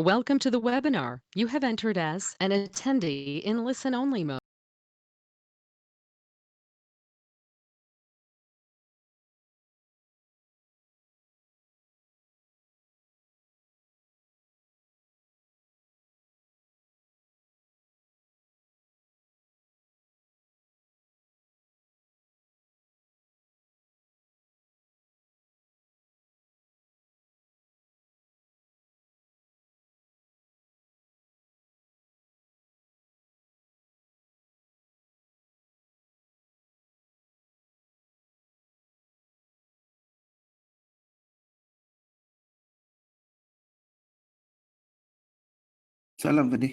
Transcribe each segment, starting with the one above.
Welcome to the webinar. You have entered as an attendee in listen-only mode. Salam tadi.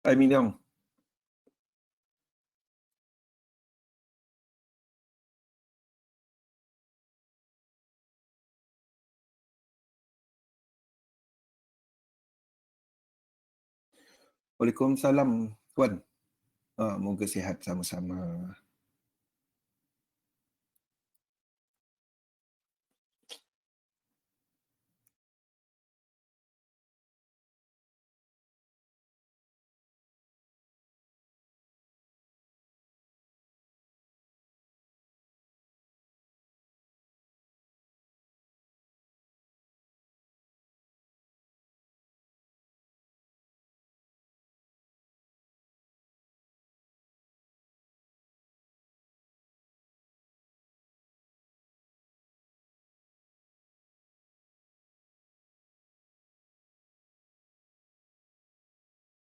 Hai Minong. Waalaikumsalam Tuan. Moga sihat sama-sama.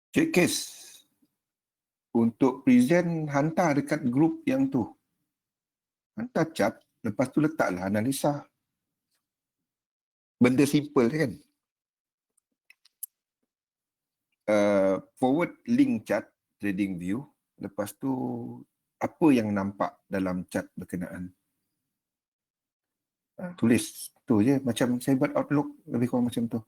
Cik Kes, untuk present hantar dekat grup yang tu. Hantar chat, lepas tu letaklah analisa. Benda simple kan? Forward link chat trading view, lepas tu apa yang nampak dalam chat berkenaan. Tulis tu je, macam saya buat Outlook, lebih kurang macam tu.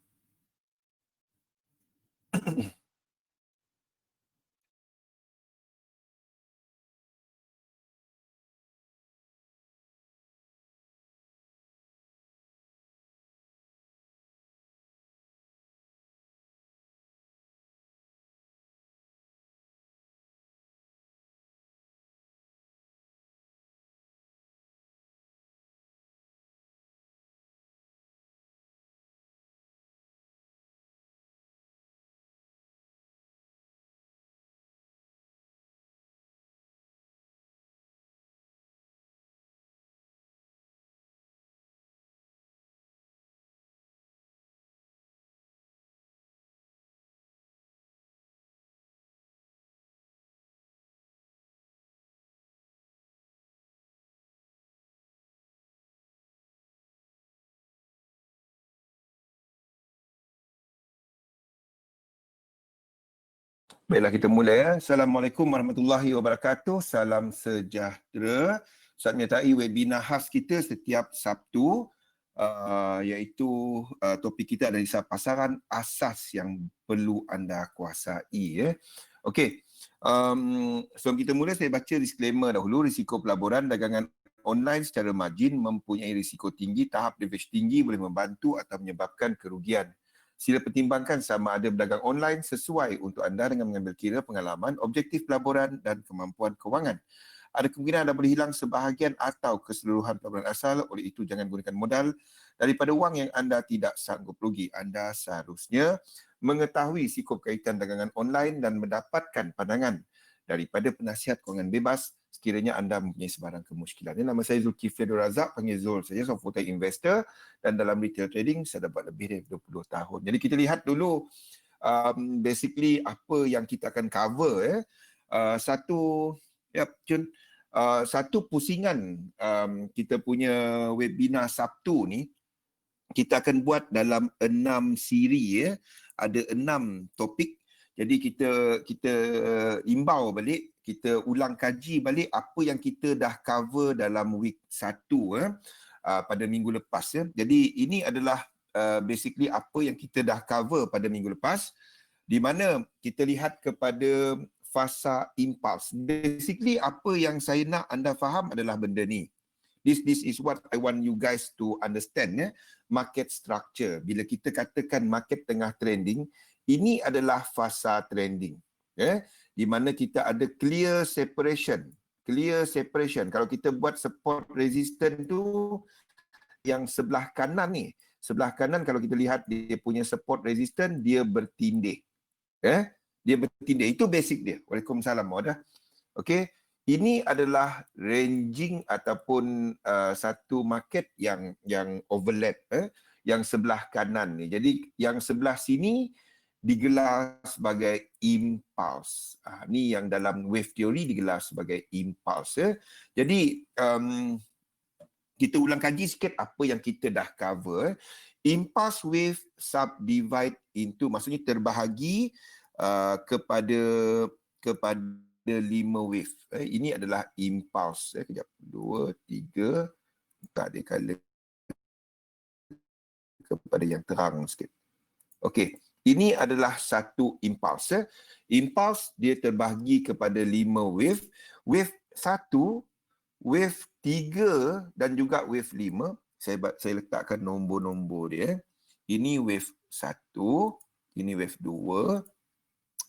Baiklah, kita mulai ya. Assalamualaikum warahmatullahi wabarakatuh. Salam sejahtera. Saat menyertai webinar khas kita setiap Sabtu, iaitu topik kita analisa pasaran asas yang perlu anda kuasai. Ya. Okey, sebelum kita mula saya baca disclaimer dahulu. Risiko pelaburan dagangan online secara margin mempunyai risiko tinggi, tahap leverage tinggi boleh membantu atau menyebabkan kerugian. Sila pertimbangkan sama ada berdagang online sesuai untuk anda dengan mengambil kira pengalaman, objektif pelaburan dan kemampuan kewangan. Ada kemungkinan anda boleh hilang sebahagian atau keseluruhan pelaburan asal, oleh itu jangan gunakan modal daripada wang yang anda tidak sanggup rugi. Anda seharusnya mengetahui risiko berkaitan dagangan online dan mendapatkan pandangan daripada penasihat kewangan bebas sekiranya anda mempunyai sebarang kemusykilan. Nama saya Zulkifli Abdul Razak, panggil Zul saja, seorang full-time investor dan dalam retail trading saya dah buat lebih dari 20 tahun. Jadi kita lihat dulu basically apa yang kita akan cover. Satu pusingan kita punya webinar Sabtu ni, kita akan buat dalam 6 siri ya. Ada 6 topik. Jadi kita imbau balik, kita ulang kaji balik apa yang kita dah cover dalam week 1 pada minggu lepas ya. Jadi ini adalah basically apa yang kita dah cover pada minggu lepas, di mana kita lihat kepada fasa impuls. Basically apa yang saya nak anda faham adalah benda ni. This is what I want you guys to understand ya. Market structure. Bila kita katakan market tengah trending, ini adalah fasa trending. Ya, di mana kita ada clear separation. Clear separation. Kalau kita buat support resistance tu yang sebelah kanan ni. Sebelah kanan kalau kita lihat dia punya support resistance, dia bertindih. Ya, dia bertindih. Itu basic dia. Waalaikumsalam. Okey. Ini adalah ranging ataupun satu market yang overlap, yang sebelah kanan ni. Jadi yang sebelah sini digelar sebagai impulse. Ni yang dalam wave theory digelar sebagai impulse. Jadi kita ulang kaji sikit apa yang kita dah cover. Impulse wave subdivide into, maksudnya terbahagi kepada 5 wave. Ini adalah impulse. Kejap. 2, 3. Tak ada color kepada yang terang sikit. Okey. Ini adalah satu impulse. Impulse dia terbahagi kepada 5 wave. Wave 1, wave 3 dan juga wave 5. Saya letakkan nombor-nombor dia. Ini wave 1. Ini wave 2.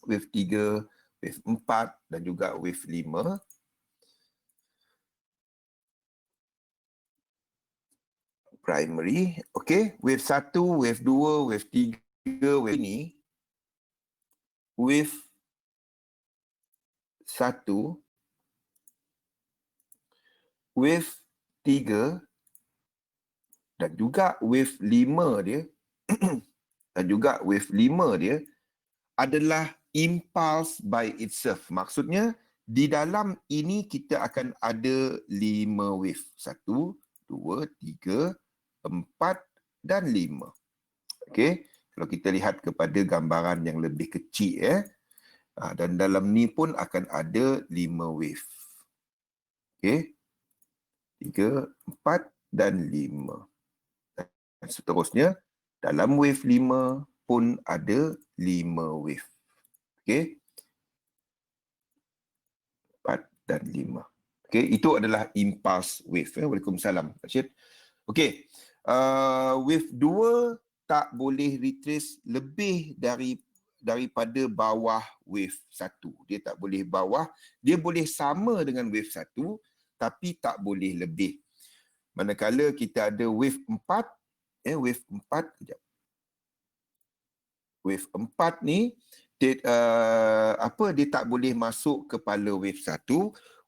Wave 3. Wave 4 dan juga wave 5. Primary. Okey, wave 1, wave 2, wave 3, wave ini. Wave 1, wave 3 dan juga wave 5 dia dan juga wave 5 dia adalah impulse by itself. Maksudnya, di dalam ini kita akan ada 5 wave. 1, 2, 3, 4 dan 5. Okey. Kalau kita lihat kepada gambaran yang lebih kecil dan dalam ni pun akan ada 5 wave. Okey. 3, 4 dan 5. Dan seterusnya, dalam wave 5 pun ada 5 wave. Okey. 4 dan 5. Okey, itu adalah impulse wave. Waalaikumsalam, Rashid. Okey. Wave 2 tak boleh retrace lebih daripada bawah wave 1. Dia tak boleh bawah. Dia boleh sama dengan wave 1 tapi tak boleh lebih. Manakala kita ada wave 4, wave 4, kejap. Wave 4 ni dia tak boleh masuk kepala wave 1,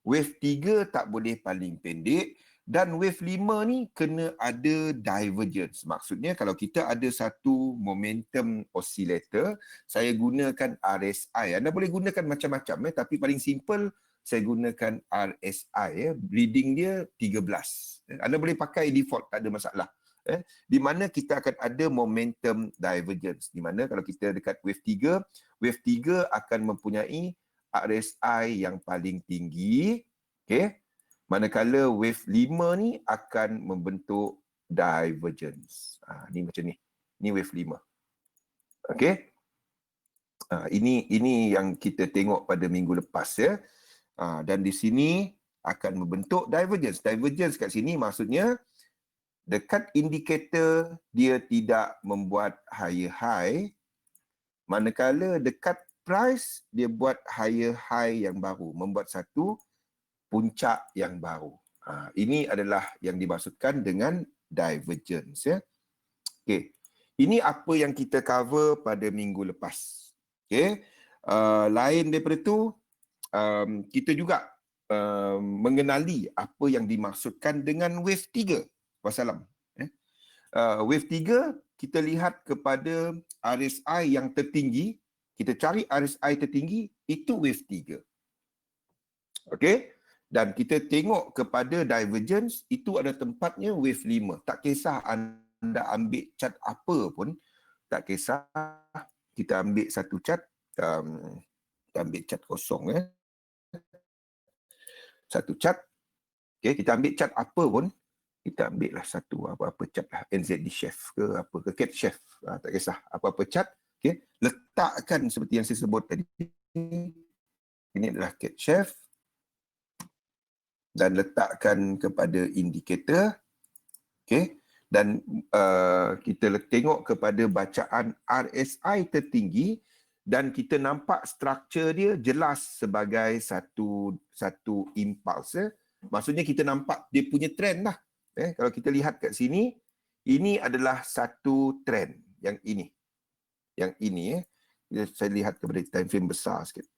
wave 3 tak boleh paling pendek, dan wave 5 ni kena ada divergence. Maksudnya kalau kita ada satu momentum oscillator, saya gunakan RSI. Anda boleh gunakan macam-macam tapi paling simple saya gunakan RSI. Reading dia 13. Anda boleh pakai default, tak ada masalah. Di mana kita akan ada momentum divergence. Di mana kalau kita dekat wave 3 akan mempunyai RSI yang paling tinggi. Okay. Manakala wave 5 ni akan membentuk divergence. Ni macam ni. Ni wave 5. Okay. Ini yang kita tengok pada minggu lepas ya. Dan di sini akan membentuk divergence. Divergence kat sini maksudnya dekat indikator dia tidak membuat higher high, manakala dekat price dia buat higher high yang baru, membuat satu puncak yang baru. Ini adalah yang dimaksudkan dengan divergence ya. Okey. Ini apa yang kita cover pada minggu lepas. Okey. Lain daripada tu, kita juga mengenali apa yang dimaksudkan dengan wave 3. Wassalam. Wave 3, kita lihat kepada RSI yang tertinggi. Kita cari RSI tertinggi, itu wave 3. Okey? Dan kita tengok kepada divergence, itu ada tempatnya wave 5. Tak kisah anda ambil chart apa pun, tak kisah. Kita ambil satu chart, Kita ambil chart kosong satu chart. Okay, kita ambil chart apa pun, kita ambil lah satu apa-apa chart lah, NZD Chef ke apa ke Cat Chef, tak kisah apa-apa chart. Okay, letakkan seperti yang saya sebut tadi, ini adalah Cat Chef, dan letakkan kepada indikator. Okay, dan kita tengok kepada bacaan RSI tertinggi, dan kita nampak struktur dia jelas sebagai satu impulse. Maksudnya kita nampak dia punya trend lah. Kalau kita lihat kat sini, ini adalah satu trend yang ini. Yang ini saya lihat kepada time frame besar sikit.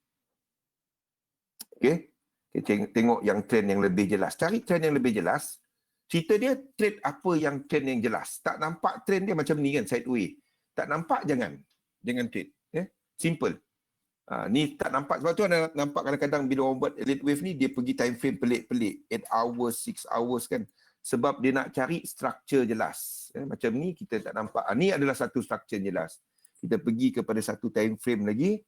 Okey. Kita tengok yang trend yang lebih jelas. Cari trend yang lebih jelas. Cerita dia trade apa yang trend yang jelas. Tak nampak trend dia macam ni kan, sideway. Tak nampak, jangan trade. Simple. Ni tak nampak, sebab tu anda nampak kadang-kadang bila orang buat elite wave ni, dia pergi time frame pelik-pelik, 8 hours, 6 hours kan, sebab dia nak cari structure jelas. Macam ni kita tak nampak. Ni adalah satu structure jelas. Kita pergi kepada satu time frame lagi.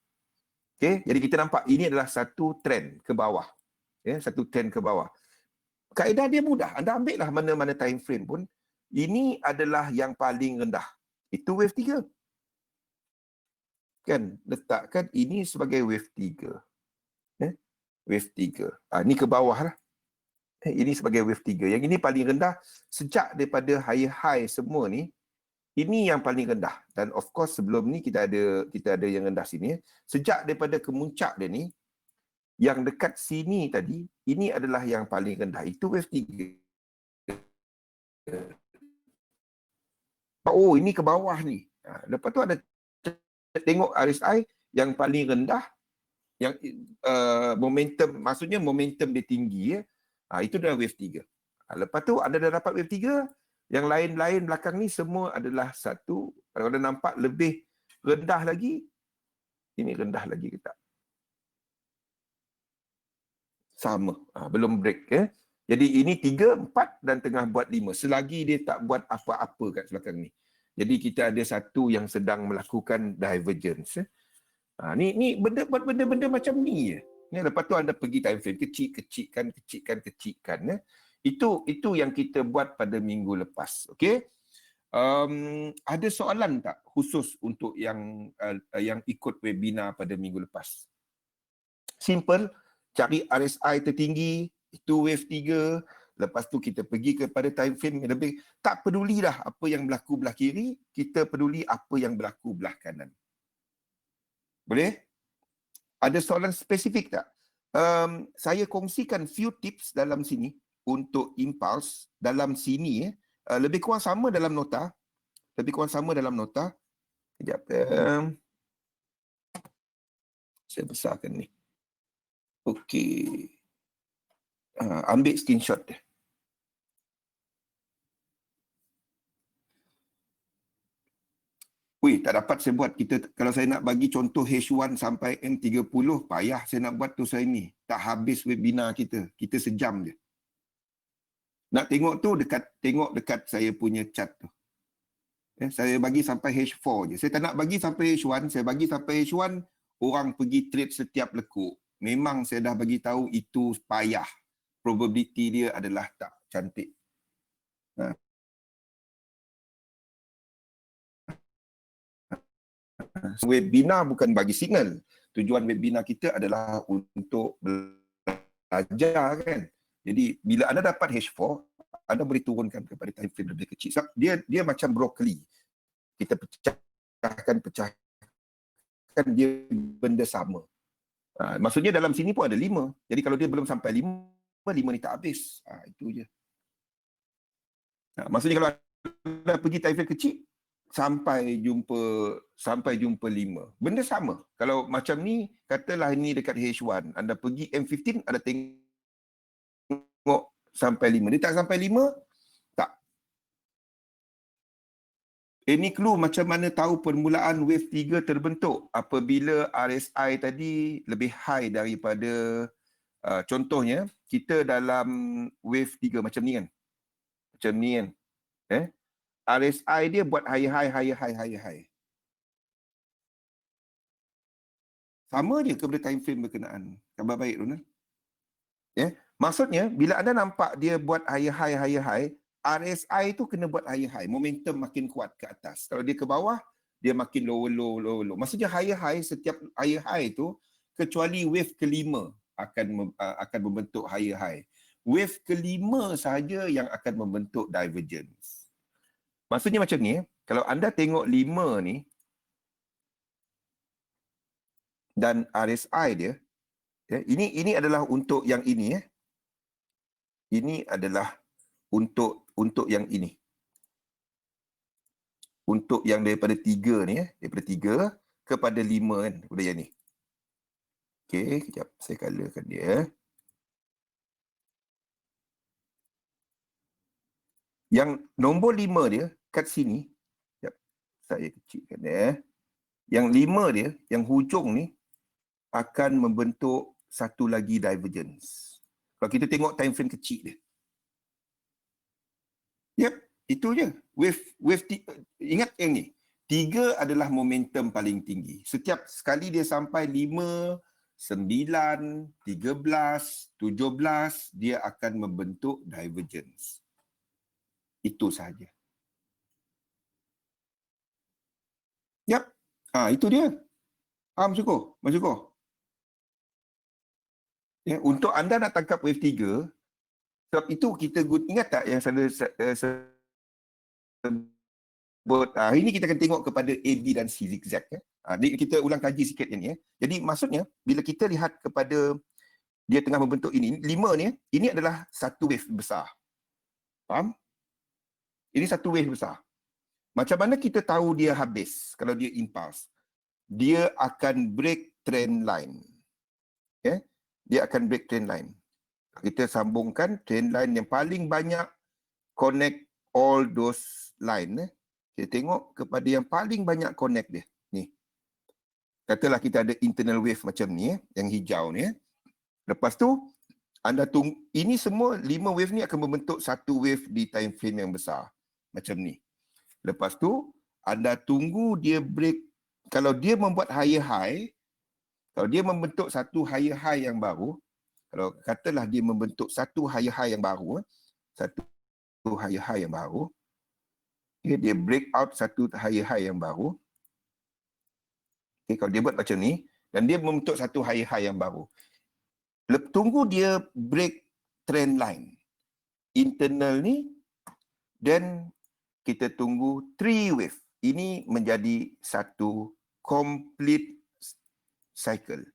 Okay, jadi kita nampak ini adalah satu trend ke bawah. Satu trend ke bawah. Kaedah dia mudah. Anda ambil lah mana-mana time frame pun, ini adalah yang paling rendah. Itu wave 3. Kan, letakkan ini sebagai wave 3. Wave 3. Ni ke bawah lah. Ini sebagai wave 3. Yang ini paling rendah sejak daripada high semua ni. Ini yang paling rendah. Dan of course sebelum ni kita ada yang rendah sini. Sejak daripada kemuncak dia ni, yang dekat sini tadi, ini adalah yang paling rendah. Itu wave 3. Oh, ini ke bawah ni. Lepas tu ada tengok RSI yang paling rendah, yang momentum, maksudnya momentum dia tinggi, itu adalah wave 3. Lepas tu anda dah dapat wave 3, yang lain-lain belakang ni semua adalah satu. Kalau anda nampak lebih rendah lagi, ini rendah lagi ke tak? Sama, belum break. Jadi ini 3, 4 dan tengah buat 5. Selagi dia tak buat apa-apa kat belakang ni. Jadi kita ada satu yang sedang melakukan divergence. Ni buat benda-benda macam ni je. Lepas tu anda pergi time frame, kecilkan. Itu yang kita buat pada minggu lepas. Okey. Ada soalan tak khusus untuk yang ikut webinar pada minggu lepas? Simple, cari RSI tertinggi, itu wave 3. Lepas tu kita pergi kepada time frame yang lebih, tak pedulilah apa yang berlaku belah kiri, kita peduli apa yang berlaku belah kanan. Boleh? Ada soalan spesifik tak? Saya kongsikan few tips dalam sini untuk impulse dalam sini. Lebih kurang sama dalam nota. Sekejap. Saya besarkan ni. Okey. Ambil screenshot dia. Tak dapat saya buat. Kalau saya nak bagi contoh H1 sampai M30, payah saya nak buat tu saya ni. Tak habis webinar kita. Kita sejam je. Nak tengok tu tengok dekat saya punya chart tu. Saya bagi sampai H4 je. Saya tak nak bagi sampai H1. Saya bagi sampai H1, orang pergi trade setiap lekuk. Memang saya dah bagi tahu itu payah. Probability dia adalah tak cantik. Webinar bukan bagi signal. Tujuan webinar kita adalah untuk belajar kan. Jadi bila anda dapat H4, anda boleh turunkan kepada time frame lebih kecil. Sebab dia macam brokoli. Kita pecahkan dia benda sama. Maksudnya dalam sini pun ada 5. Jadi kalau dia belum sampai 5 ni tak habis. Itu je. Maksudnya kalau anda pergi time frame kecil, sampai jumpa 5. Benda sama. Kalau macam ni, katalah ini dekat H1, anda pergi M15, anda tengok sampai 5. Dia tak sampai 5, tak. Ini clue macam mana tahu permulaan wave 3 terbentuk. Apabila RSI tadi lebih high daripada, contohnya, kita dalam wave 3 macam ni kan. RSI dia buat high. Sama je kepada time frame berkenaan. Khabar baik, Ronald. Ya, maksudnya bila anda nampak dia buat higher high, RSI tu kena buat higher high, momentum makin kuat ke atas. Kalau dia ke bawah, dia makin low. Maksudnya higher high, setiap higher high tu kecuali wave kelima akan membentuk higher high. Wave kelima sahaja yang akan membentuk divergence. Maksudnya macam ni, kalau anda tengok 5 ni dan RSI dia, ya, ini adalah untuk yang ini ya. Ini adalah untuk yang ini. Untuk yang daripada 3 ni ya, daripada 3 kepada 5 kan, daripada yang ni. Okey, kejap saya colorkan dia. Yang nombor 5 dia kat sini. Kejap, saya kecilkan dia. Yang 5 dia, yang hujung ni akan membentuk satu lagi divergence. Kalau kita tengok time frame kecil dia. Yep, itu je. Ingat yang ni. 3 adalah momentum paling tinggi. Setiap sekali dia sampai 5, 9, 13, 17, dia akan membentuk divergence. Itu sahaja. Yep. Itu dia. Mas Syukur. Ya, untuk anda nak tangkap wave 3, sebab itu kita ingat tak yang saya sebut, hari ini kita akan tengok kepada A, B dan C zigzag. Ya. Kita ulang kaji sikit yang ni. Ya. Jadi maksudnya, bila kita lihat kepada dia tengah membentuk ini, 5 ni, ini adalah satu wave besar. Faham? Ini satu wave besar. Macam mana kita tahu dia habis kalau dia impulse? Dia akan break trend line. Okay? Dia akan break trend line. Kita sambungkan trend line yang paling banyak connect all those line. Kita tengok kepada yang paling banyak connect dia. Ni. Katalah kita ada internal wave macam ni, yang hijau ni. Lepas tu, anda tunggu, ini semua 5 wave ni akan membentuk satu wave di time frame yang besar. Macam ni. Lepas tu, anda tunggu dia break. Kalau dia membuat higher high, kalau dia membentuk satu higher high yang baru, kalau katalah dia membentuk satu higher high yang baru, dia break out satu higher high yang baru. Okay, kalau dia buat macam ni, dan dia membentuk satu higher high yang baru. Tunggu dia break trend line. Internal ni, dan kita tunggu 3 wave. Ini menjadi satu complete cycle.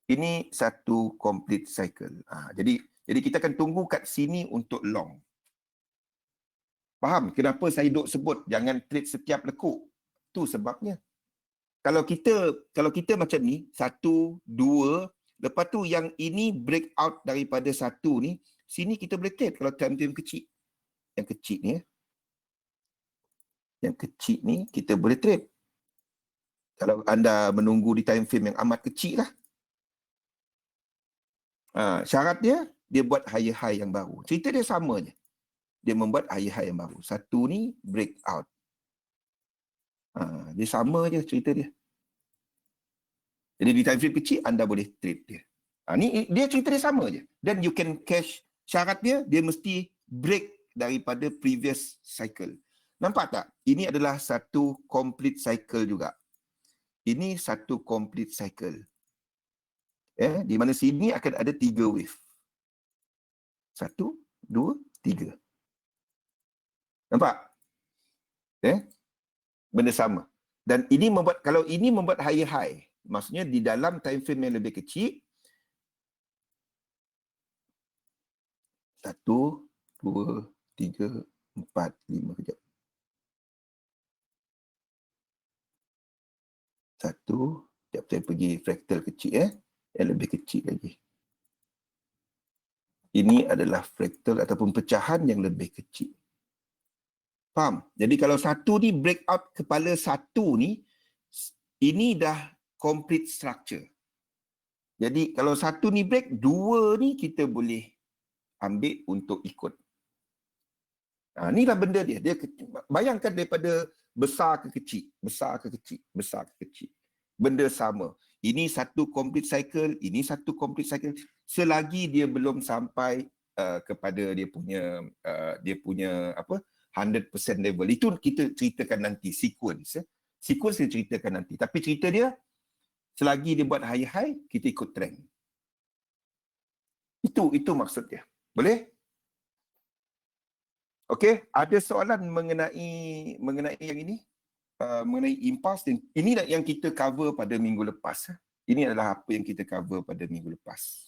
Ini satu complete cycle. Jadi kita akan tunggu kat sini untuk long. Faham kenapa saya duk sebut jangan trade setiap lekuk? Tu sebabnya. Kalau kita macam ni, 1, 2, lepas tu yang ini break out daripada 1 ni, sini kita boleh trade kalau time frame kecil. Yang kecil ni. Yang kecil ni kita boleh trade. Kalau anda menunggu di time frame yang amat kecil lah. Syarat dia buat higher high yang baru. Cerita dia sama je. Dia membuat higher high yang baru. Satu ni break out. Dia sama je cerita dia. Jadi di time frame kecil anda boleh trade dia. Ni dia cerita dia sama je. Then you can cash. Syarat dia mesti break daripada previous cycle. Nampak tak? Ini adalah satu complete cycle juga. Ini satu complete cycle. Di mana sini akan ada 3 wave. 1, 2, 3. Nampak? Benda sama. Dan ini kalau ini membuat higher high, maksudnya di dalam time frame yang lebih kecil, 1, 2, 3, 4, 5, kejap. 1, sekejap saya pergi fractal kecil yang lebih kecil lagi. Ini adalah fractal ataupun pecahan yang lebih kecil. Faham? Jadi kalau 1 ni break out kepala 1 ni, ini dah complete structure. Jadi kalau 1 ni break, 2 ni kita boleh ambil untuk ikut. Inilah benda dia. Bayangkan daripada besar ke kecil, besar ke kecil, besar ke kecil. Benda sama. Ini satu complete cycle, ini satu complete cycle. Selagi dia belum sampai kepada dia punya apa 100% level. Itu kita ceritakan nanti sequence. Sequence kita ceritakan nanti. Tapi cerita dia selagi dia buat high, kita ikut trend. Itu maksud dia. Boleh? Okey, ada soalan mengenai yang ini? Mengenai impas, ini yang kita cover pada minggu lepas. Ini adalah apa yang kita cover pada minggu lepas.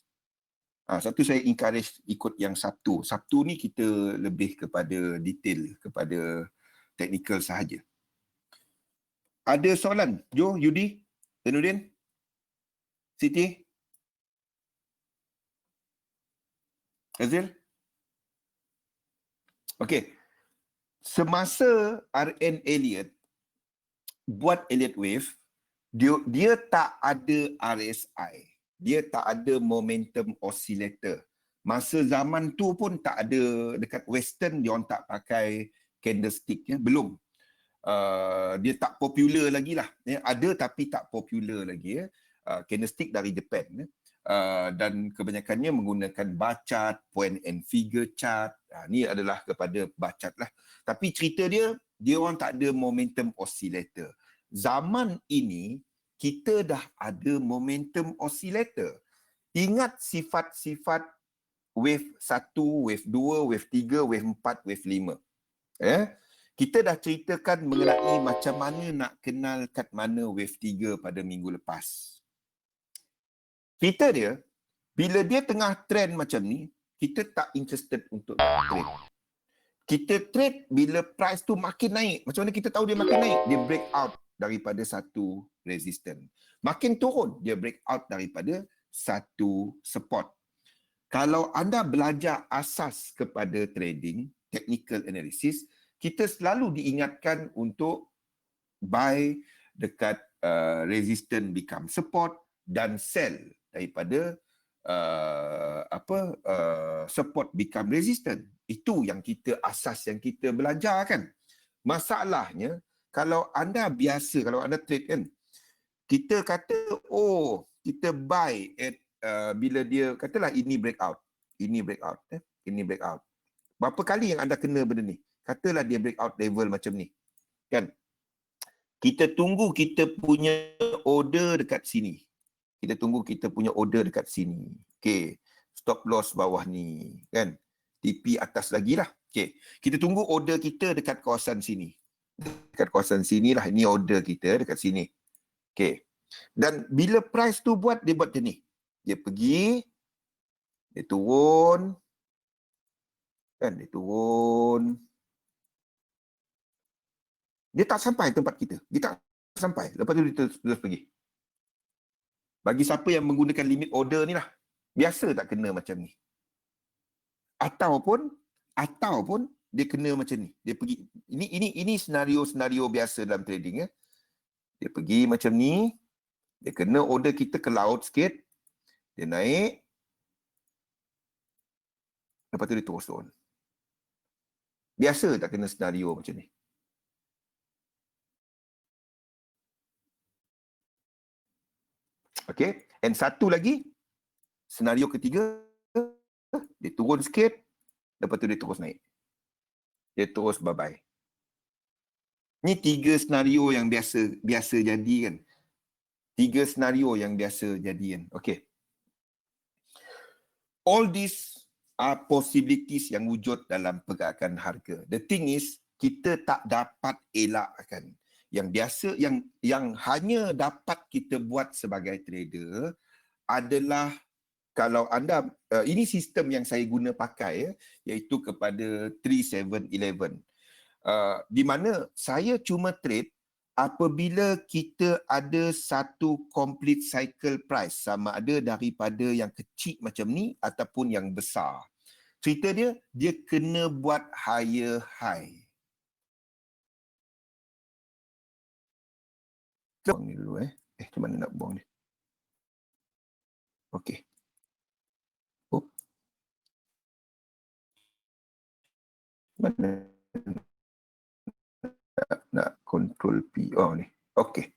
Satu saya encourage ikut yang Sabtu. Sabtu ni kita lebih kepada detail, kepada teknikal sahaja. Ada soalan? Jo, Yudi, Zainudin, Siti, Azil? Okey. Semasa R.N. Elliot buat Elliott Wave, dia tak ada RSI. Dia tak ada momentum oscillator. Masa zaman tu pun tak ada, dekat Western dia orang tak pakai candlestick, ya. Belum. Dia tak popular lagi lah. Ya. Ada tapi tak popular lagi. Ya. Candlestick dari Japan. Ya. Dan kebanyakannya menggunakan bar chart, point and figure chart. Ni adalah kepada bar chart lah. Tapi cerita dia orang tak ada momentum oscillator. Zaman ini, kita dah ada momentum oscillator. Ingat sifat-sifat wave 1, wave 2, wave 3, wave 4, wave 5. Kita dah ceritakan mengenai macam mana nak kenal kat mana wave 3 pada minggu lepas. Cerita dia, bila dia tengah trend macam ni, kita tak interested untuk trade. Kita trade bila price tu makin naik. Macam mana kita tahu dia makin naik? Dia break out daripada satu resistance. Makin turun, dia break out daripada satu support. Kalau anda belajar asas kepada trading, technical analysis, kita selalu diingatkan untuk buy dekat resistance become support dan sell daripada support become resistant. Itu yang kita asas yang kita belajar kan. Masalahnya kalau anda trade kan, kita kata kita buy at bila dia katalah ini breakout. Berapa kali yang anda kena benda ni? Katalah dia breakout level macam ni. Kan? Kita tunggu kita punya order dekat sini. Okey. Stop loss bawah ni, kan? TP atas lagi lah. Okey. Kita tunggu order kita dekat kawasan sini. Dekat kawasan sini lah. Ini order kita dekat sini. Okey. Dan bila price tu dia buat macam ni. Dia pergi, dia turun, kan? Dia turun. Dia tak sampai tempat kita. Dia tak sampai. Lepas tu dia terus pergi. Bagi siapa yang menggunakan limit order ni lah, biasa tak kena macam ni. Ataupun dia kena macam ni. Dia pergi, ini senario biasa dalam trading, ya. Dia pergi macam ni, dia kena order kita ke laut sikit, dia naik, lepas tu dia terus turun. Biasa tak kena senario macam ni. Okay, and satu lagi, senario ketiga, dia turun sikit, lepas tu dia terus naik. Dia terus bye-bye. Ni 3 senario yang biasa jadi kan. 3 senario yang biasa jadi kan. Okay. All these are possibilities yang wujud dalam pergerakan harga. The thing is, kita tak dapat elakkan. Yang biasa, yang hanya dapat kita buat sebagai trader adalah kalau anda, ini sistem yang saya guna pakai, iaitu kepada 3711. Di mana saya cuma trade apabila kita ada satu complete cycle price, sama ada daripada yang kecil macam ni ataupun yang besar. Cerita dia kena buat higher high. Buang ni dulu macam mana nak buang ni? Okey. Mana nak control P. Ni. Okey.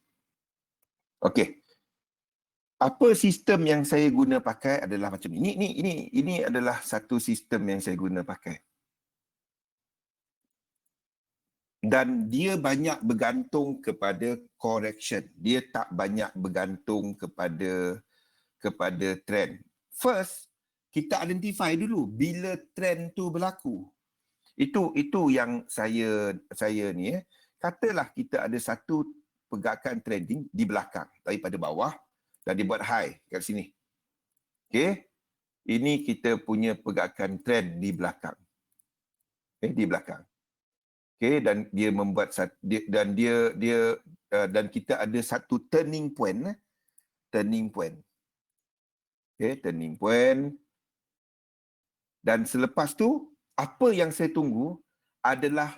Apa sistem yang saya guna pakai adalah macam ni. Ini adalah satu sistem yang saya guna pakai. Dan dia banyak bergantung kepada correction. Dia tak banyak bergantung kepada trend. First, kita identify dulu bila trend tu berlaku. Itu yang saya ni katalah kita ada satu pergerakan trending di belakang daripada bawah dan dibuat high kat sini. Okey. Ini kita punya pergerakan trend di belakang. Di belakang. Okey, dan dia membuat dan dan kita ada satu turning point. Turning point. Okey, turning point. Dan selepas tu apa yang saya tunggu adalah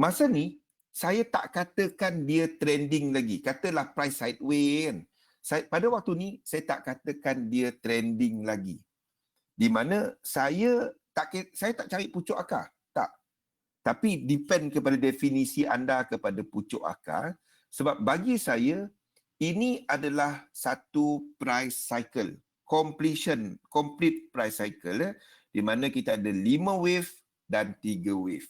masa ni saya tak katakan dia trending lagi. Katalah price sideways kan. Pada waktu ni saya tak katakan dia trending lagi. Di mana saya tak cari pucuk akar. Tak. Tapi depend kepada definisi anda kepada pucuk akar. Sebab bagi saya ini adalah satu price cycle. Complete price cycle. Di mana kita ada 5 wave dan 3 wave.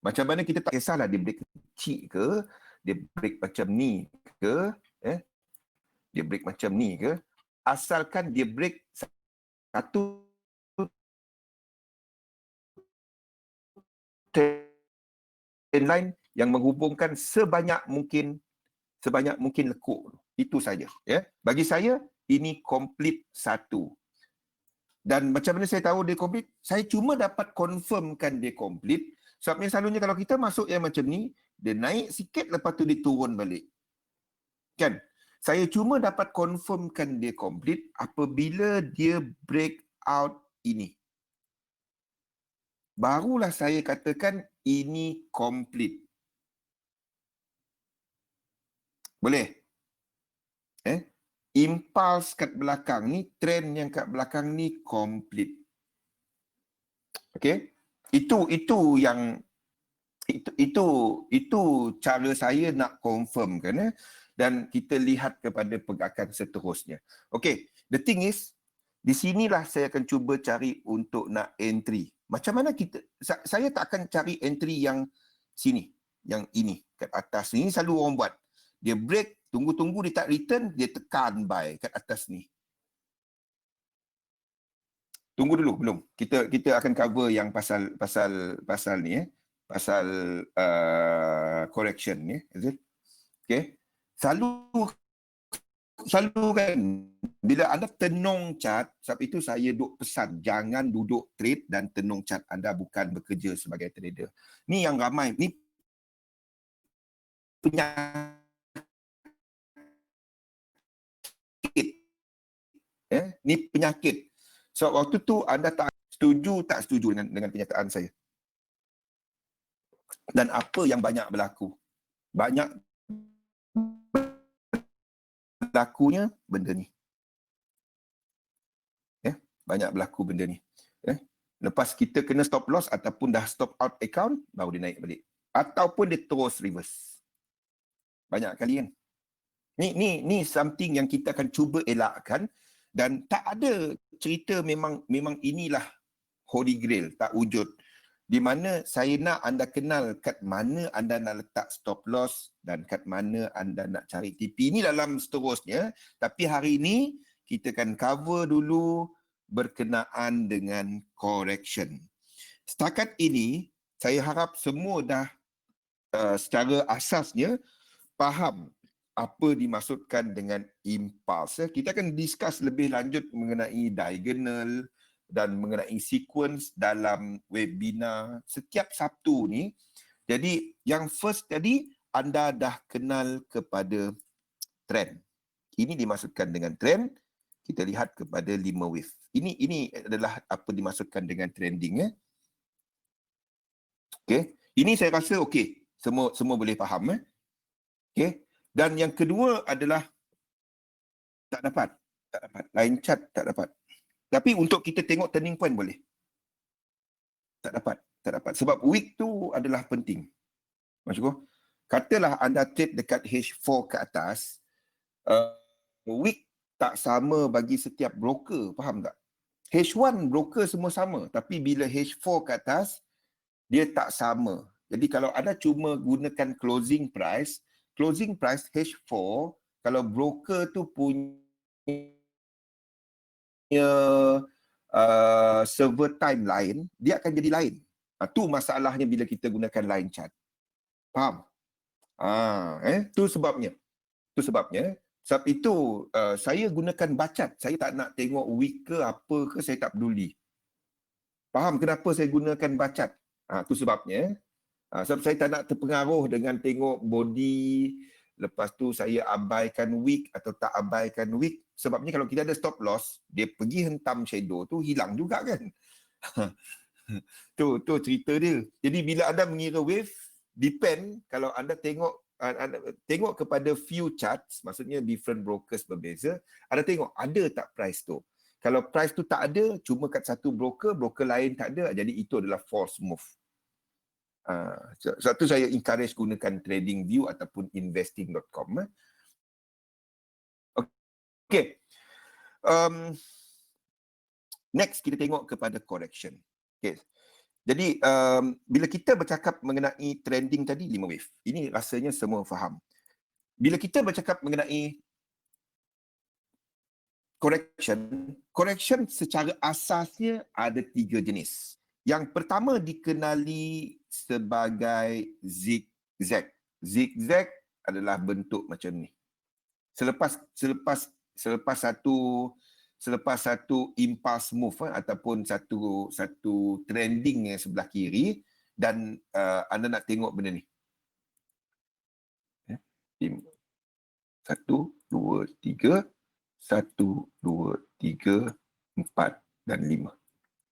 Macam mana kita tak kisahlah dia break kecil ke, dia break macam ni ke, dia break macam ni ke, asalkan dia break satu trend line yang menghubungkan sebanyak mungkin lekuk. Itu saja. Bagi saya, ini complete satu. Dan macam mana saya tahu dia complete? Saya cuma dapat confirmkan dia complete. Sebabnya selalunya kalau kita masuk yang macam ni, dia naik sikit lepas tu dia turun balik. Kan? Saya cuma dapat confirmkan dia complete apabila dia break out ini. Barulah saya katakan ini complete. Boleh? Impulse kat belakang ni, trend yang kat belakang ni complete. Okey? Itu yang itu cara saya nak confirm kan, dan kita lihat kepada pergerakan seterusnya. Okey, the thing is di sinilah saya akan cuba cari untuk nak entry. Macam mana saya tak akan cari entry yang sini, yang ini kat atas ni. Ini selalu orang buat. Dia break, tunggu dia tak return, dia tekan buy kat atas ni. Tunggu dulu, belum. Kita akan cover yang pasal ni pasal correction ni, okey. Selalu kan bila anda tenung chart, sebab itu saya duk pesan jangan duduk trade dan tenung chart. Anda bukan bekerja sebagai trader. Ni yang ramai, ni penyakit. Ni penyakit. So waktu tu anda tak setuju dengan kenyataan saya. Dan apa yang banyak berlaku? Banyak berlakunya benda ni. Banyak berlaku benda ni. Lepas kita kena stop loss ataupun dah stop out account, baru dia naik balik. Ataupun dia terus reverse. Banyak kali kan? Ni something yang kita akan cuba elakkan, dan tak ada cerita memang inilah holy grail, tak wujud. Di mana saya nak anda kenal kat mana anda nak letak stop loss dan kat mana anda nak cari TP. Ini dalam seterusnya. Tapi hari ini kita akan cover dulu berkenaan dengan correction. Setakat ini saya harap semua dah secara asasnya faham apa dimaksudkan dengan impulse. Kita akan discuss lebih lanjut mengenai diagonal dan mengenai sequence dalam webinar setiap Sabtu ni. Jadi yang first tadi anda dah kenal kepada trend. Ini dimaksudkan dengan trend. Kita lihat kepada 5 wave. Ini adalah apa dimaksudkan dengan trending. Okey. Ini saya rasa okey. Semua boleh faham. Okey. Dan yang kedua adalah tak dapat. Line chart tak dapat. Tapi untuk kita tengok turning point boleh. Tak dapat. Sebab week tu adalah penting. Maksudku, Katalah anda trade dekat H4 ke atas, wick tak sama bagi setiap broker, faham tak? H1 broker semua sama, tapi bila H4 ke atas, dia tak sama. Jadi kalau anda cuma gunakan closing price H4, kalau broker tu punya server time lain, dia akan jadi lain. Tu masalahnya bila kita gunakan line chart. Faham? Tu sebabnya. Sebab itu saya gunakan bacat. Saya tak nak tengok week ke apa ke, saya tak peduli. Faham kenapa saya gunakan bacat? Tu sebabnya. Sebab saya tak nak terpengaruh dengan tengok body, lepas tu saya abaikan week atau tak abaikan week. Sebabnya kalau kita ada stop loss, dia pergi hentam shadow tu, hilang juga kan. tu cerita dia. Jadi bila anda mengira wave, depend kalau anda tengok kepada few charts, maksudnya different brokers berbeza, anda tengok ada tak price tu. Kalau price tu tak ada, cuma kat satu broker lain tak ada, jadi itu adalah false move. Sebab tu saya encourage gunakan TradingView ataupun investing.com. Okay. Next, kita tengok kepada correction. Okay. Jadi, bila kita bercakap mengenai trending tadi, 5 wave. Ini rasanya semua faham. Bila kita bercakap mengenai correction secara asasnya ada 3 jenis. Yang pertama dikenali sebagai zigzag. Zigzag adalah bentuk macam ni. Selepas satu impulse move ataupun satu trending yang sebelah kiri, dan anda nak tengok benda ni. 1, 2, 3, 1, 2, 3, 4 dan 5.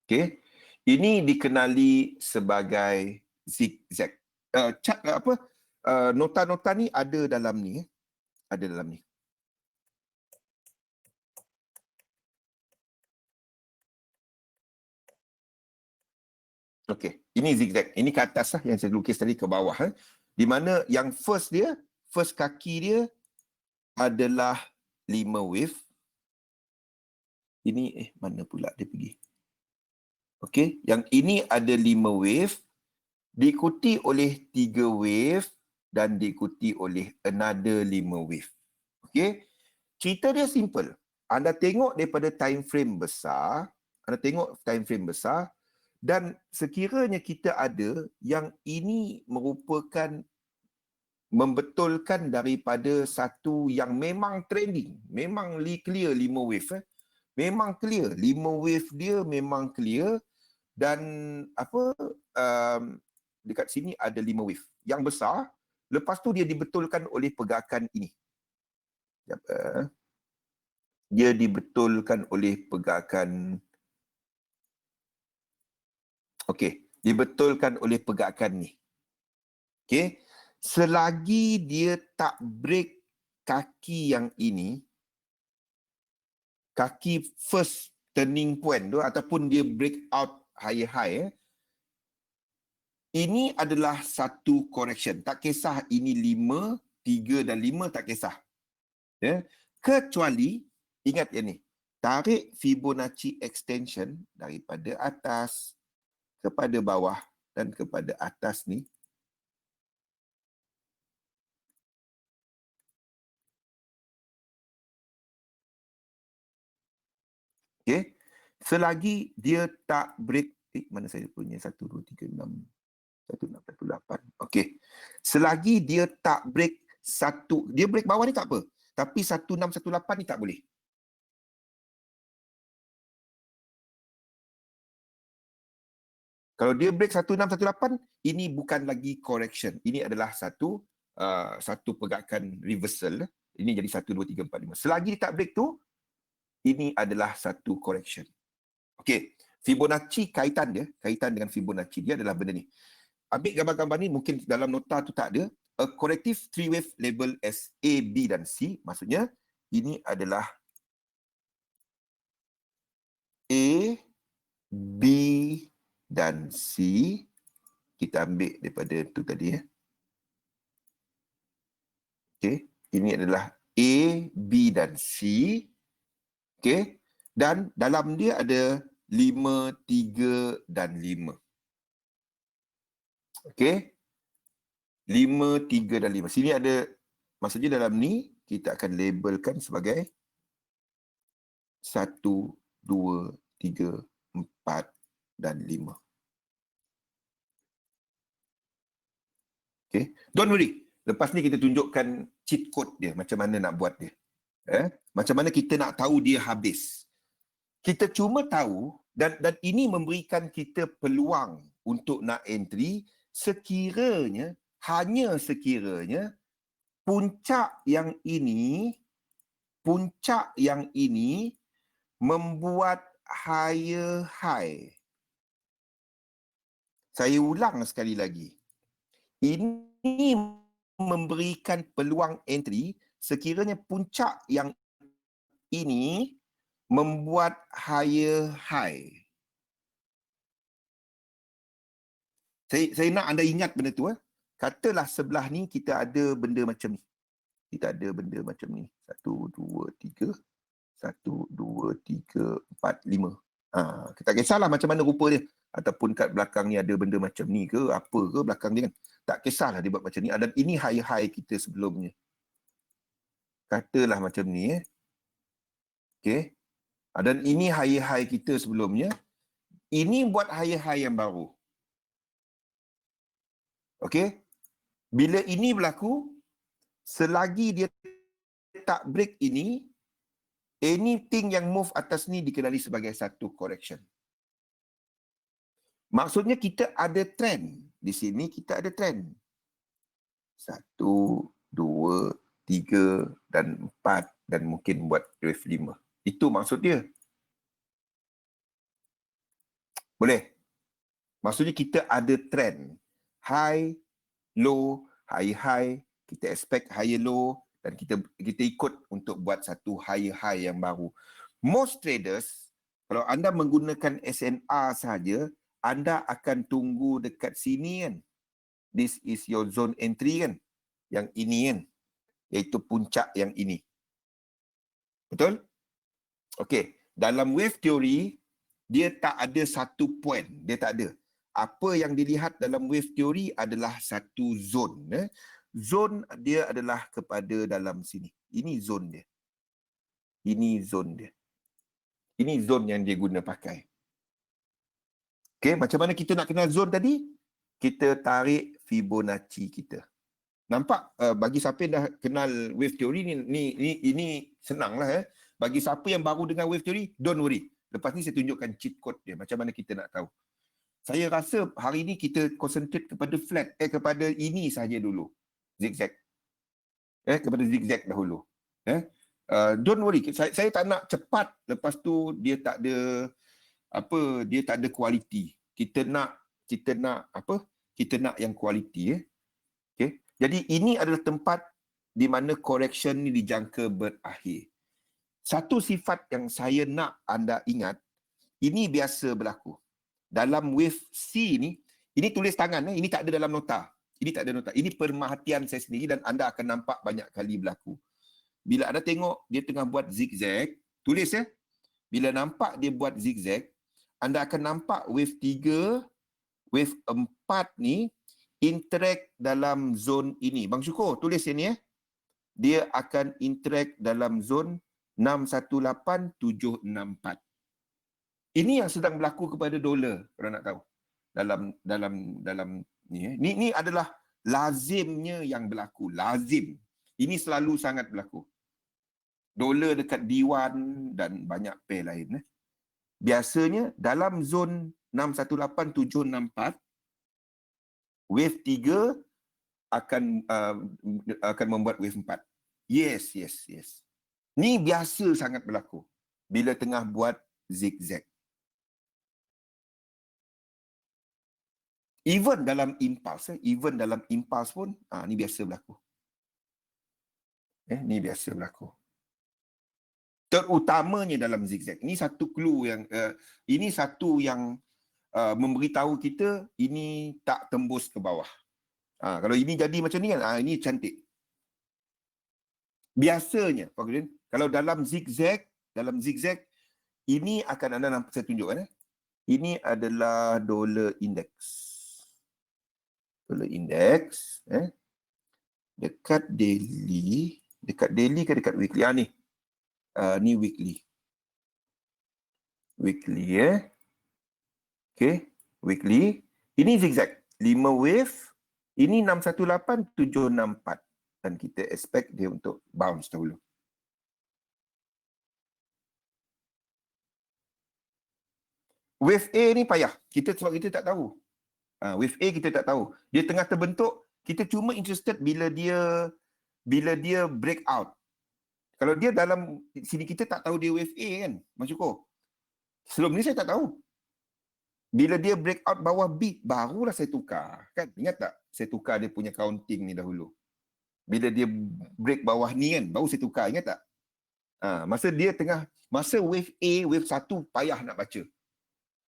Okey. Ini dikenali sebagai zigzag. Nota-nota ni ada dalam ni. Ada dalam ni. Okey, ini zigzag. Ini ke atas lah yang saya lukis tadi, ke bawah. Di mana yang first kaki dia adalah 5 wave. Ini mana pula dia pergi? Okey, yang ini ada 5 wave, diikuti oleh 3 wave dan diikuti oleh another 5 wave. Okey, cerita dia simple. Anda tengok daripada time frame besar, dan sekiranya kita ada yang ini merupakan membetulkan daripada satu yang memang trending, memang clear 5 wave. Memang clear, 5 wave dia memang clear, dan dekat sini ada 5 wave yang besar, lepas tu dia dibetulkan oleh pergerakan ini. Dia dibetulkan oleh pergerakan, dibetulkan oleh pergerakan ni. Okey, selagi dia tak break kaki yang ini, kaki first turning point tu, ataupun dia break out higher high, ini adalah satu correction. Tak kisah ini 5, 3 dan 5, tak kisah. Kecuali, ingat yang ni, tarik Fibonacci extension daripada atas kepada bawah dan kepada atas ni. Okey, selagi dia tak break, mana saya punya 1, 2, 3, 6, 1, 6, 1, 8. Okey, selagi dia tak break dia break bawah ni tak apa, tapi 1, 6, 1, 8 ni tak boleh. Kalau dia break 1, 6, 1, 8, ini bukan lagi correction. Ini adalah satu pergerakan reversal. Ini jadi 1, 2, 3, 4, 5. Selagi dia tak break tu, ini adalah satu correction. Okey, Fibonacci kaitan dengan Fibonacci dia adalah benda ni. Ambil gambar-gambar ni, mungkin dalam nota tu tak ada. A corrective three wave label as A, B dan C. Maksudnya, ini adalah A, B dan C. Kita ambil daripada tu tadi. Okey, ini adalah A, B dan C. Okey, dan dalam dia ada 5, 3 dan 5. Okey, 5, 3 dan 5. Sini ada, maksudnya dalam ni kita akan labelkan sebagai 1, 2, 3, 4 dan 5. Okay. Don't worry. Lepas ni kita tunjukkan cheat code dia, macam mana nak buat dia. Macam mana kita nak tahu dia habis. Kita cuma tahu, dan ini memberikan kita peluang untuk nak entry sekiranya, hanya sekiranya puncak yang ini membuat higher high. Saya ulang sekali lagi. Ini memberikan peluang entry sekiranya puncak yang ini membuat higher high. Saya nak anda ingat benda tu. Katalah sebelah ni kita ada benda macam ni. Kita ada benda macam ni. 1, 2, 3. 1, 2, 3, 4, 5. Kita tak kisahlah macam mana rupa dia. Ataupun kat belakang ni ada benda macam ni ke, apa ke belakang dia kan. Tak kisahlah dia buat macam ni. Dan ini high-high kita sebelumnya. Katalah macam ni. Okay. Dan ini high-high kita sebelumnya. Ini buat high-high yang baru. Okay. Bila ini berlaku, selagi dia tak break ini, anything yang move atas ni dikenali sebagai satu correction. Maksudnya kita ada trend. Di sini kita ada trend. 1, 2, 3 dan 4 dan mungkin buat wave 5. Itu maksud dia. Boleh? Maksudnya kita ada trend. High, low, high, kita expect higher low dan kita ikut untuk buat satu higher high yang baru. Most traders, kalau anda menggunakan SNR saja, anda akan tunggu dekat sini kan. This is your zone entry kan. Yang ini kan. Iaitu puncak yang ini. Betul? Okey. Dalam wave theory, dia tak ada satu point. Dia tak ada. Apa yang dilihat dalam wave theory adalah satu zone. Zone dia adalah kepada dalam sini. Ini zone dia. Ini zone dia. Ini zone yang dia guna pakai. Okey, macam mana kita nak kenal zone tadi? Kita tarik Fibonacci kita. Nampak bagi siapa yang dah kenal wave theory ini senanglah. Bagi siapa yang baru dengar wave theory, don't worry. Lepas ni saya tunjukkan cheat code dia. Macam mana kita nak tahu. Saya rasa hari ni kita concentrate kepada flat. Kepada ini saja dulu. Zigzag. Kepada zigzag dahulu. Don't worry. Saya tak nak cepat. Lepas tu dia tak ada dia tak ada kualiti. Kita nak apa? Kita nak yang kualiti. Okay. Jadi ini adalah tempat di mana correction ni dijangka berakhir. Satu sifat yang saya nak anda ingat, ini biasa berlaku. Dalam wave C ni, ini tulis tangan, ini tak ada dalam nota. Ini tak ada nota. Ini pemerhatian saya sendiri dan anda akan nampak banyak kali berlaku. Bila anda tengok dia tengah buat zigzag, tulis ya. Bila nampak dia buat zigzag, anda akan nampak wave 3, wave 4 ni interact dalam zone ini. Bang Syukur, tulis ini ya. Dia akan interact dalam zone 618764. Ini yang sedang berlaku kepada dolar, kalau nak tahu. Dalam ni. Ni adalah lazimnya yang berlaku. Lazim. Ini selalu sangat berlaku. Dolar dekat D1 dan banyak pair lain. Biasanya dalam zon 618764, wave 3 akan membuat wave 4. Yes. Ni biasa sangat berlaku bila tengah buat zigzag. Even dalam impulse pun, ni biasa berlaku. Ni biasa berlaku. Terutamanya dalam zigzag. Ini satu clue yang memberitahu kita ini tak tembus ke bawah. Kalau ini jadi macam ni kan, ini cantik. Biasanya, Pak Gudin, kalau dalam zigzag, ini akan anda nampak, saya tunjukkan. Ini adalah dollar index. Dollar index. Dekat daily ke dekat weekly? Ni. Ni weekly. Weekly, Okay, weekly. Ini zigzag. 5 wave. Ini 618, 764. Dan kita expect dia untuk bounce dahulu. Wave A ni payah. Sebab kita tak tahu. Wave A kita tak tahu. Dia tengah terbentuk. Kita cuma interested bila dia break out. Kalau dia dalam sini, kita tak tahu dia wave A kan, Mas Syukur. Sebelum ni saya tak tahu. Bila dia break out bawah B, barulah saya tukar. Kan? Ingat tak? Saya tukar dia punya counting ni dahulu. Bila dia break bawah ni kan, baru saya tukar. Ingat tak? Masa wave A, wave 1, payah nak baca.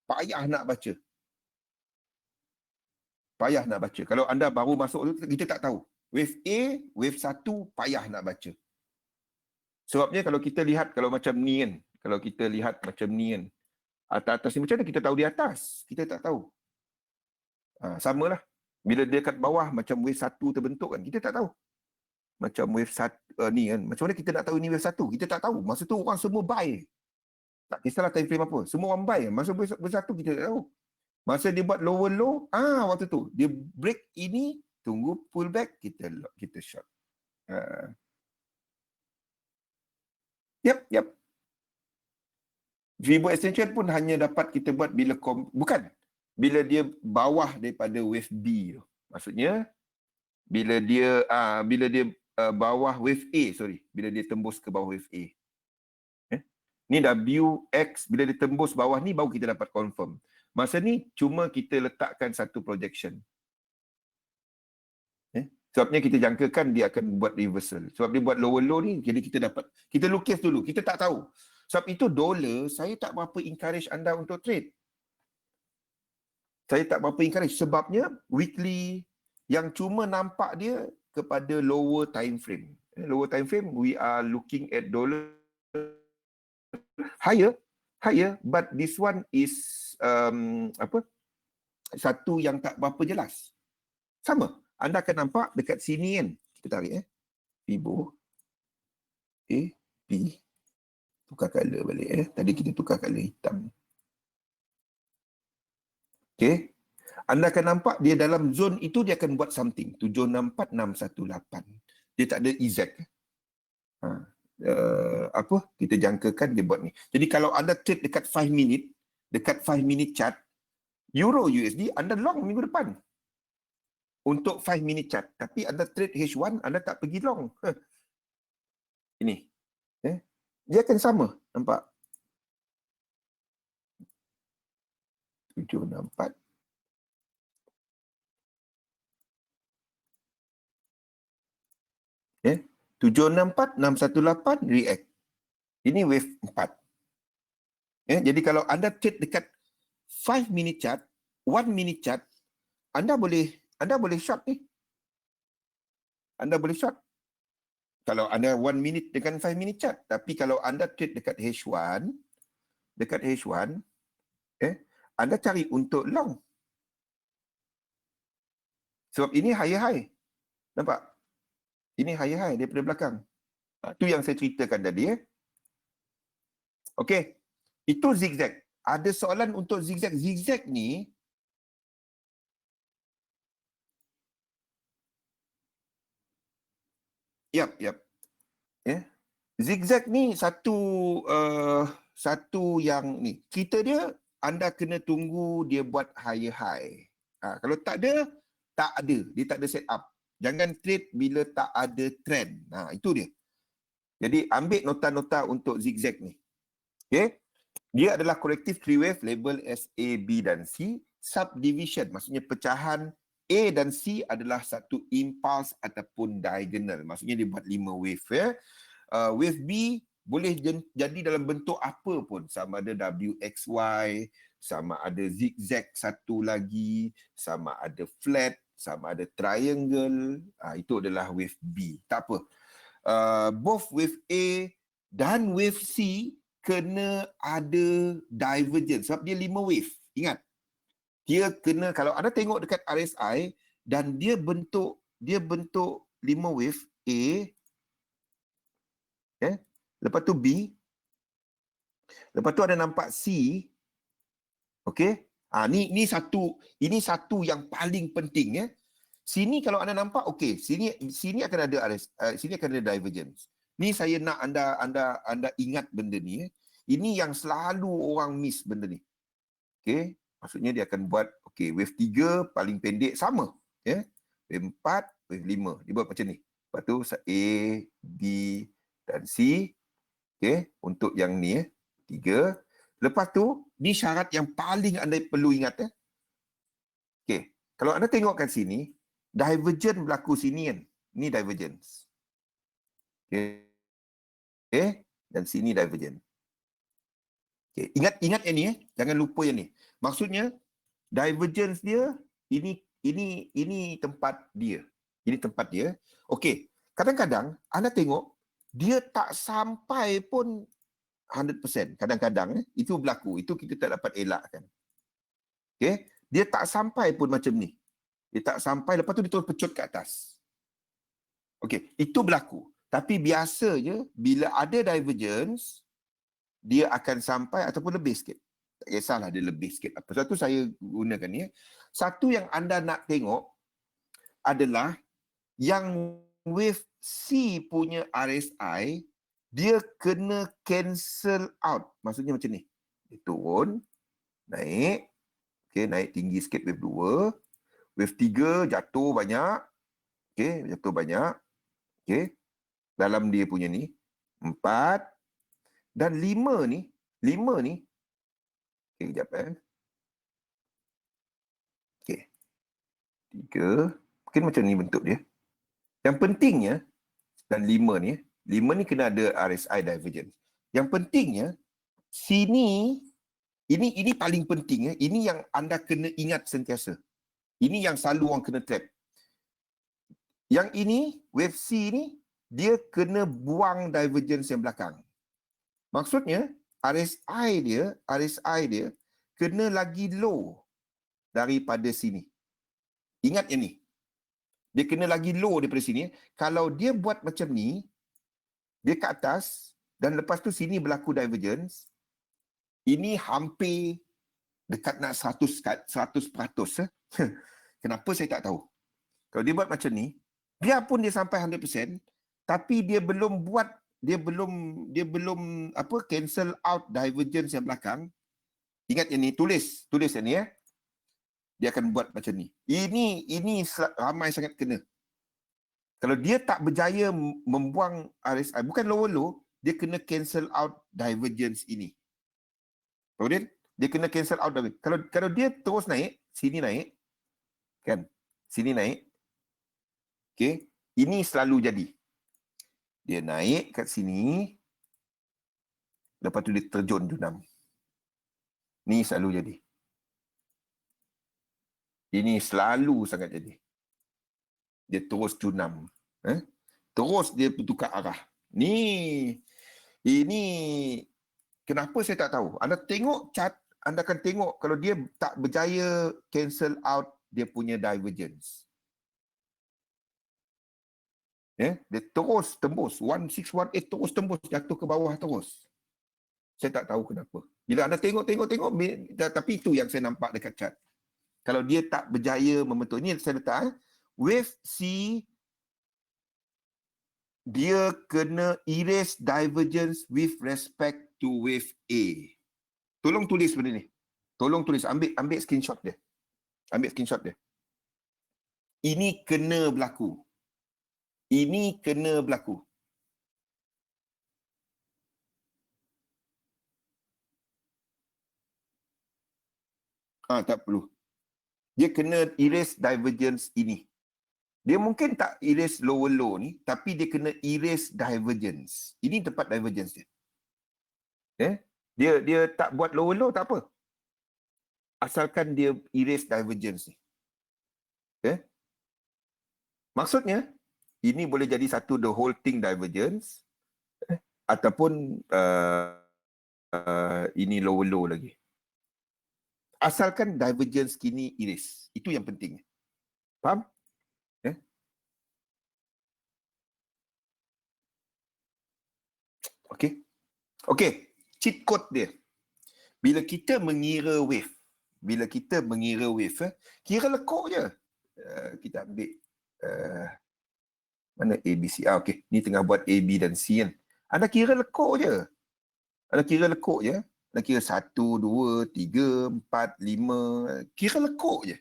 Payah nak baca. Kalau anda baru masuk, kita tak tahu. Wave A, wave 1, payah nak baca. Sebabnya kalau kita lihat, kalau macam ni kan, atas ni macam mana kita tahu di atas? Kita tak tahu. Samalah. Bila dia kat bawah, macam wave 1 terbentuk kan, kita tak tahu. Macam wave 1 ni kan, macam mana kita nak tahu ni wave 1? Kita tak tahu. Masa tu orang semua buy. Tak kisahlah time frame apa. Semua orang buy. Masa wave 1 kita tak tahu. Masa dia buat lower low, waktu tu dia break ini, tunggu pullback, kita short. Yep. Fibo extension pun hanya dapat kita buat bila dia bawah daripada wave B tu. Maksudnya bila dia bawah wave A, bila dia tembus ke bawah wave A. Ni WX, bila dia tembus bawah ni baru kita dapat confirm. Masa ni cuma kita letakkan satu projection. Sebabnya kita jangkakan dia akan buat reversal. Sebab dia buat lower low ni, jadi kita lukis dulu. Kita tak tahu. Sebab itu dollar, saya tak berapa encourage anda untuk trade. Sebabnya weekly yang cuma nampak dia kepada lower time frame. Lower time frame, we are looking at dollar higher, but this one is satu yang tak berapa jelas. Sama. Anda akan nampak dekat sini kan. Kita tarik Fibo A, B. Tukar color balik Tadi kita tukar color hitam. Okay. Anda akan nampak dia dalam zone itu dia akan buat something. 764, 618. Dia tak ada EZ. Kita jangkakan dia buat ni. Jadi kalau anda trade dekat 5 minute chart, Euro USD, anda long minggu depan. Untuk 5 minute chart. Tapi anda trade H1, anda tak pergi long. Ini. Dia akan sama. Nampak? 764. Ya. 764, 618, react. Ini wave 4. Jadi kalau anda trade dekat 5 minute chart, 1 minute chart, anda boleh short ni. Anda boleh short. Kalau anda 1 minute dengan 5 minute chart. Tapi kalau anda trade dekat H1, anda cari untuk long. Sebab ini higher. Nampak? Ini higher daripada belakang. Itu yang saya ceritakan tadi. Okey. Itu zigzag. Ada soalan untuk zigzag. Zigzag ni, Yap. Zigzag ni satu yang ni. Kita dia, anda kena tunggu dia buat high. Kalau tak ada. Dia tak ada set up. Jangan trade bila tak ada trend. Itu dia. Jadi ambil nota-nota untuk zigzag ni. Okay. Dia adalah corrective three wave label as A, B dan C. Subdivision, maksudnya pecahan A dan C adalah satu impulse ataupun diagonal. Maksudnya dia buat 5 wave. Wave B boleh jadi dalam bentuk apa pun. Sama ada WXY, sama ada zigzag satu lagi, sama ada flat, sama ada triangle. Itu adalah wave B. Tak apa. both wave A dan wave C kena ada divergence sebab dia 5 wave. Ingat, dia kena, kalau anda tengok dekat RSI dan dia bentuk 5 wave A, lepas tu B, lepas tu ada nampak C, okey. Ini satu yang paling penting, ya. Sini kalau anda nampak, okey, sini akan ada sini akan ada divergence. Ni saya nak anda ingat benda ni, ya. Ini yang selalu orang miss benda ni. Okey, maksudnya dia akan buat, okey, wave 3 paling pendek sama, ya. Wave 4, wave 5, dia buat macam ni. Lepas tu A, B dan C. Okey, untuk yang ni 3. Lepas tu, ni syarat yang paling anda perlu ingat, ya. Okey, kalau anda tengok kat sini, divergence berlaku sini kan. Ni divergence. Okey, dan sini divergence. Okey, ingat yang ni, jangan lupa yang ni. Maksudnya divergence dia ini tempat dia. Ini tempat dia. Okey, kadang-kadang anda tengok dia tak sampai pun 100%. Kadang-kadang itu berlaku. Itu kita tak dapat elakkan. Okey, dia tak sampai pun macam ni. Dia tak sampai, lepas tu dia terus pecut ke atas. Okey, itu berlaku. Tapi biasanya bila ada divergence, dia akan sampai ataupun lebih sikit. Tak kisahlah dia lebih sikit. Apa satu saya gunakan ni. Satu yang anda nak tengok adalah yang wave C punya RSI, dia kena cancel out. Maksudnya macam ni. Dia turun, naik. Okay, naik tinggi sikit wave 2. Wave 3 jatuh banyak. Okay, jatuh banyak. Okay, dalam dia punya ni. 4. Dan 5 ni. Okay, sekejap Okay. 3. Mungkin macam ni bentuk dia. Yang pentingnya, dan 5 ni kena ada RSI divergence. Yang pentingnya, sini, ini paling penting. Ini yang anda kena ingat sentiasa. Ini yang selalu orang kena trap. Yang ini, wave C ni, dia kena buang divergence yang belakang. Maksudnya, RSI dia kena lagi low daripada sini. Ingat yang ni. Dia kena lagi low daripada sini. Kalau dia buat macam ni, dia ke atas, dan lepas tu sini berlaku divergence, ini hampir dekat nak 100%. Kenapa saya tak tahu. Kalau dia buat macam ni, biarpun dia sampai 100%, tapi dia belum cancel out divergence yang belakang. Ingat yang ni, tulis yang ni, dia akan buat macam ni. Ini ramai sangat kena. Kalau dia tak berjaya membuang RSI, bukan low, dia kena cancel out divergence ini. Kemudian dia kena cancel out divergence. Kalau dia terus naik, sini naik, kan? Sini naik. Okey, ini selalu jadi. Dia naik kat sini, lepas tu dia terjun junam. Ni selalu jadi. Ini selalu sangat jadi. Dia terus junam. Terus dia bertukar arah. Ini kenapa saya tak tahu. Anda tengok chart, anda akan tengok kalau dia tak berjaya cancel out dia punya divergence. Dia terus tembus 1618, terus tembus jatuh ke bawah terus. Saya tak tahu kenapa. Bila anda tengok, tapi itu yang saya nampak dekat chart. Kalau dia tak berjaya membentuk, ini saya letak, wave C, dia kena erase divergence with respect to wave A. Tolong tulis benda ni. Tolong tulis, ambil screenshot dia. Ambil screenshot dia. Ini kena berlaku. Ini kena berlaku. Tak perlu. Dia kena erase divergence ini. Dia mungkin tak erase lower low ni, tapi dia kena erase divergence. Ini tempat divergence dia. Dia tak buat lower low tak apa. Asalkan dia erase divergence ni. Maksudnya, ini boleh jadi satu the whole thing divergence ataupun ini lower low lagi. Asalkan divergence kini iris. Itu yang penting. Faham? Okey. Okey, cheat code dia. Bila kita mengira wave, kira lekuk je. Kita ambil mana A, B, C. Okey, ni tengah buat A, B dan C kan. Anda kira lekuk je. Anda kira 1, 2, 3, 4, 5. Kira lekuk je.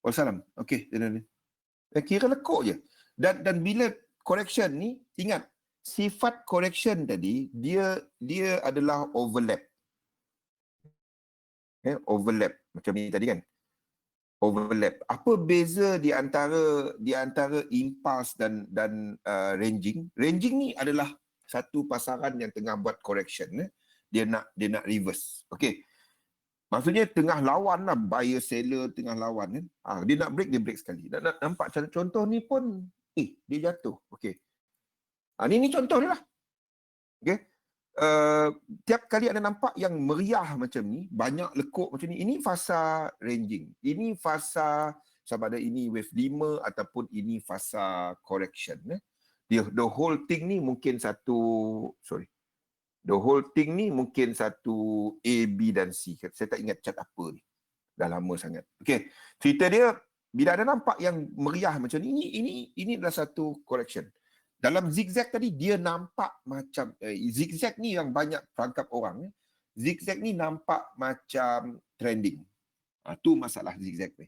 Wassalam. Okey. Kira lekuk je. Dan bila correction ni, ingat, sifat correction tadi, dia adalah overlap. Overlap. Macam ni tadi kan. Overlap. Apa beza di antara impulse dan ranging? Ranging ni adalah satu pasaran yang tengah buat correction. Dia nak reverse. Okey. Maksudnya tengah lawan lah, buyer seller tengah lawan kan. Dia nak break, dia break sekali. Nampak contoh ni pun dia jatuh. Okey. Ni contoh dia lah. Okey. Tiap kali anda nampak yang meriah macam ni, banyak lekuk macam ni, ini fasa ranging. Ini fasa sama ada ini wave 5 ataupun ini fasa correction. The whole thing ni mungkin satu A, B dan C. Saya tak ingat cat apa ni. Dah lama sangat. Okey. Cerita dia, bila ada nampak yang meriah macam ni, ini adalah satu correction. Dalam zigzag tadi, dia nampak macam, zigzag ni yang banyak perangkap orang. Zigzag ni nampak macam trending. Tu masalah zigzag ni.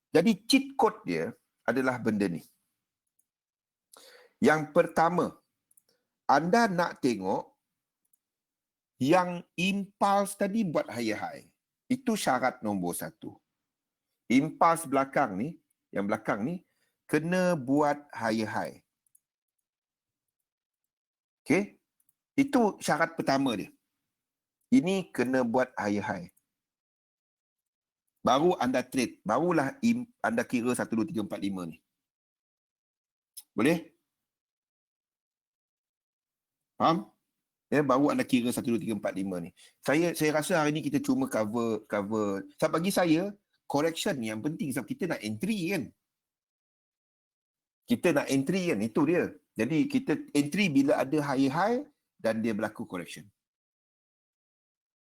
Jadi cheat code dia adalah benda ni. Yang pertama, anda nak tengok yang impulse tadi buat higher high. Itu syarat nombor 1. Impulse belakang ni, yang belakang ni, kena buat higher high. Okey? Itu syarat pertama dia. Ini kena buat higher high. Baru anda trade. Barulah anda kira 1, 2, 3, 4, 5 ni. Boleh? Faham? Baru anda kira 1, 2, 3, 4, 5 ni. Saya rasa hari ni kita cuma cover. Sebab bagi saya, correction ni yang penting sebab kita nak entry kan. Itu dia. Jadi kita entry bila ada higher high dan dia berlaku correction.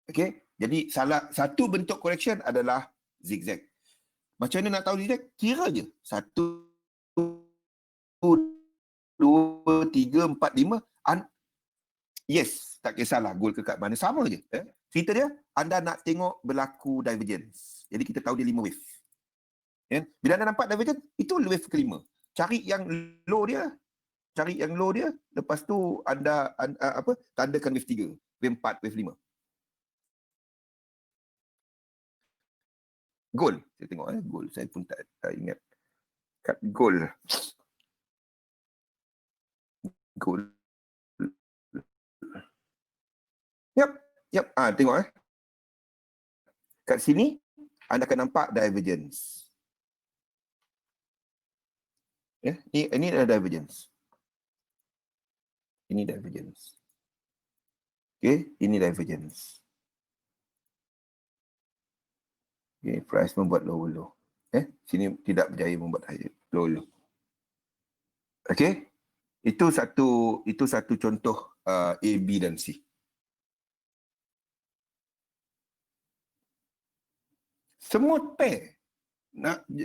Okey? Jadi salah satu bentuk correction adalah zigzag. Macam mana nak tahu zigzag? Kira je. 1, 2, 3, 4, 5. Yes, tak kisahlah goal ke kat mana, sama je. Cerita dia, anda nak tengok berlaku divergence. Jadi kita tahu dia 5 wave. Bila anda nampak divergence, itu wave ke-5. Cari yang low dia, lepas tu anda tandakan wave 3, wave 4, wave 5. Goal, saya tengok goal, saya pun tak ingat. Kat goal. Yep. Tengok kat sini anda akan nampak divergence. Ini adalah divergence. Ini divergence. Okey, ini divergence. Okey, price membuat low. Sini tidak berjaya membuat low. Okey. Itu satu contoh A, B dan C. Semua pair.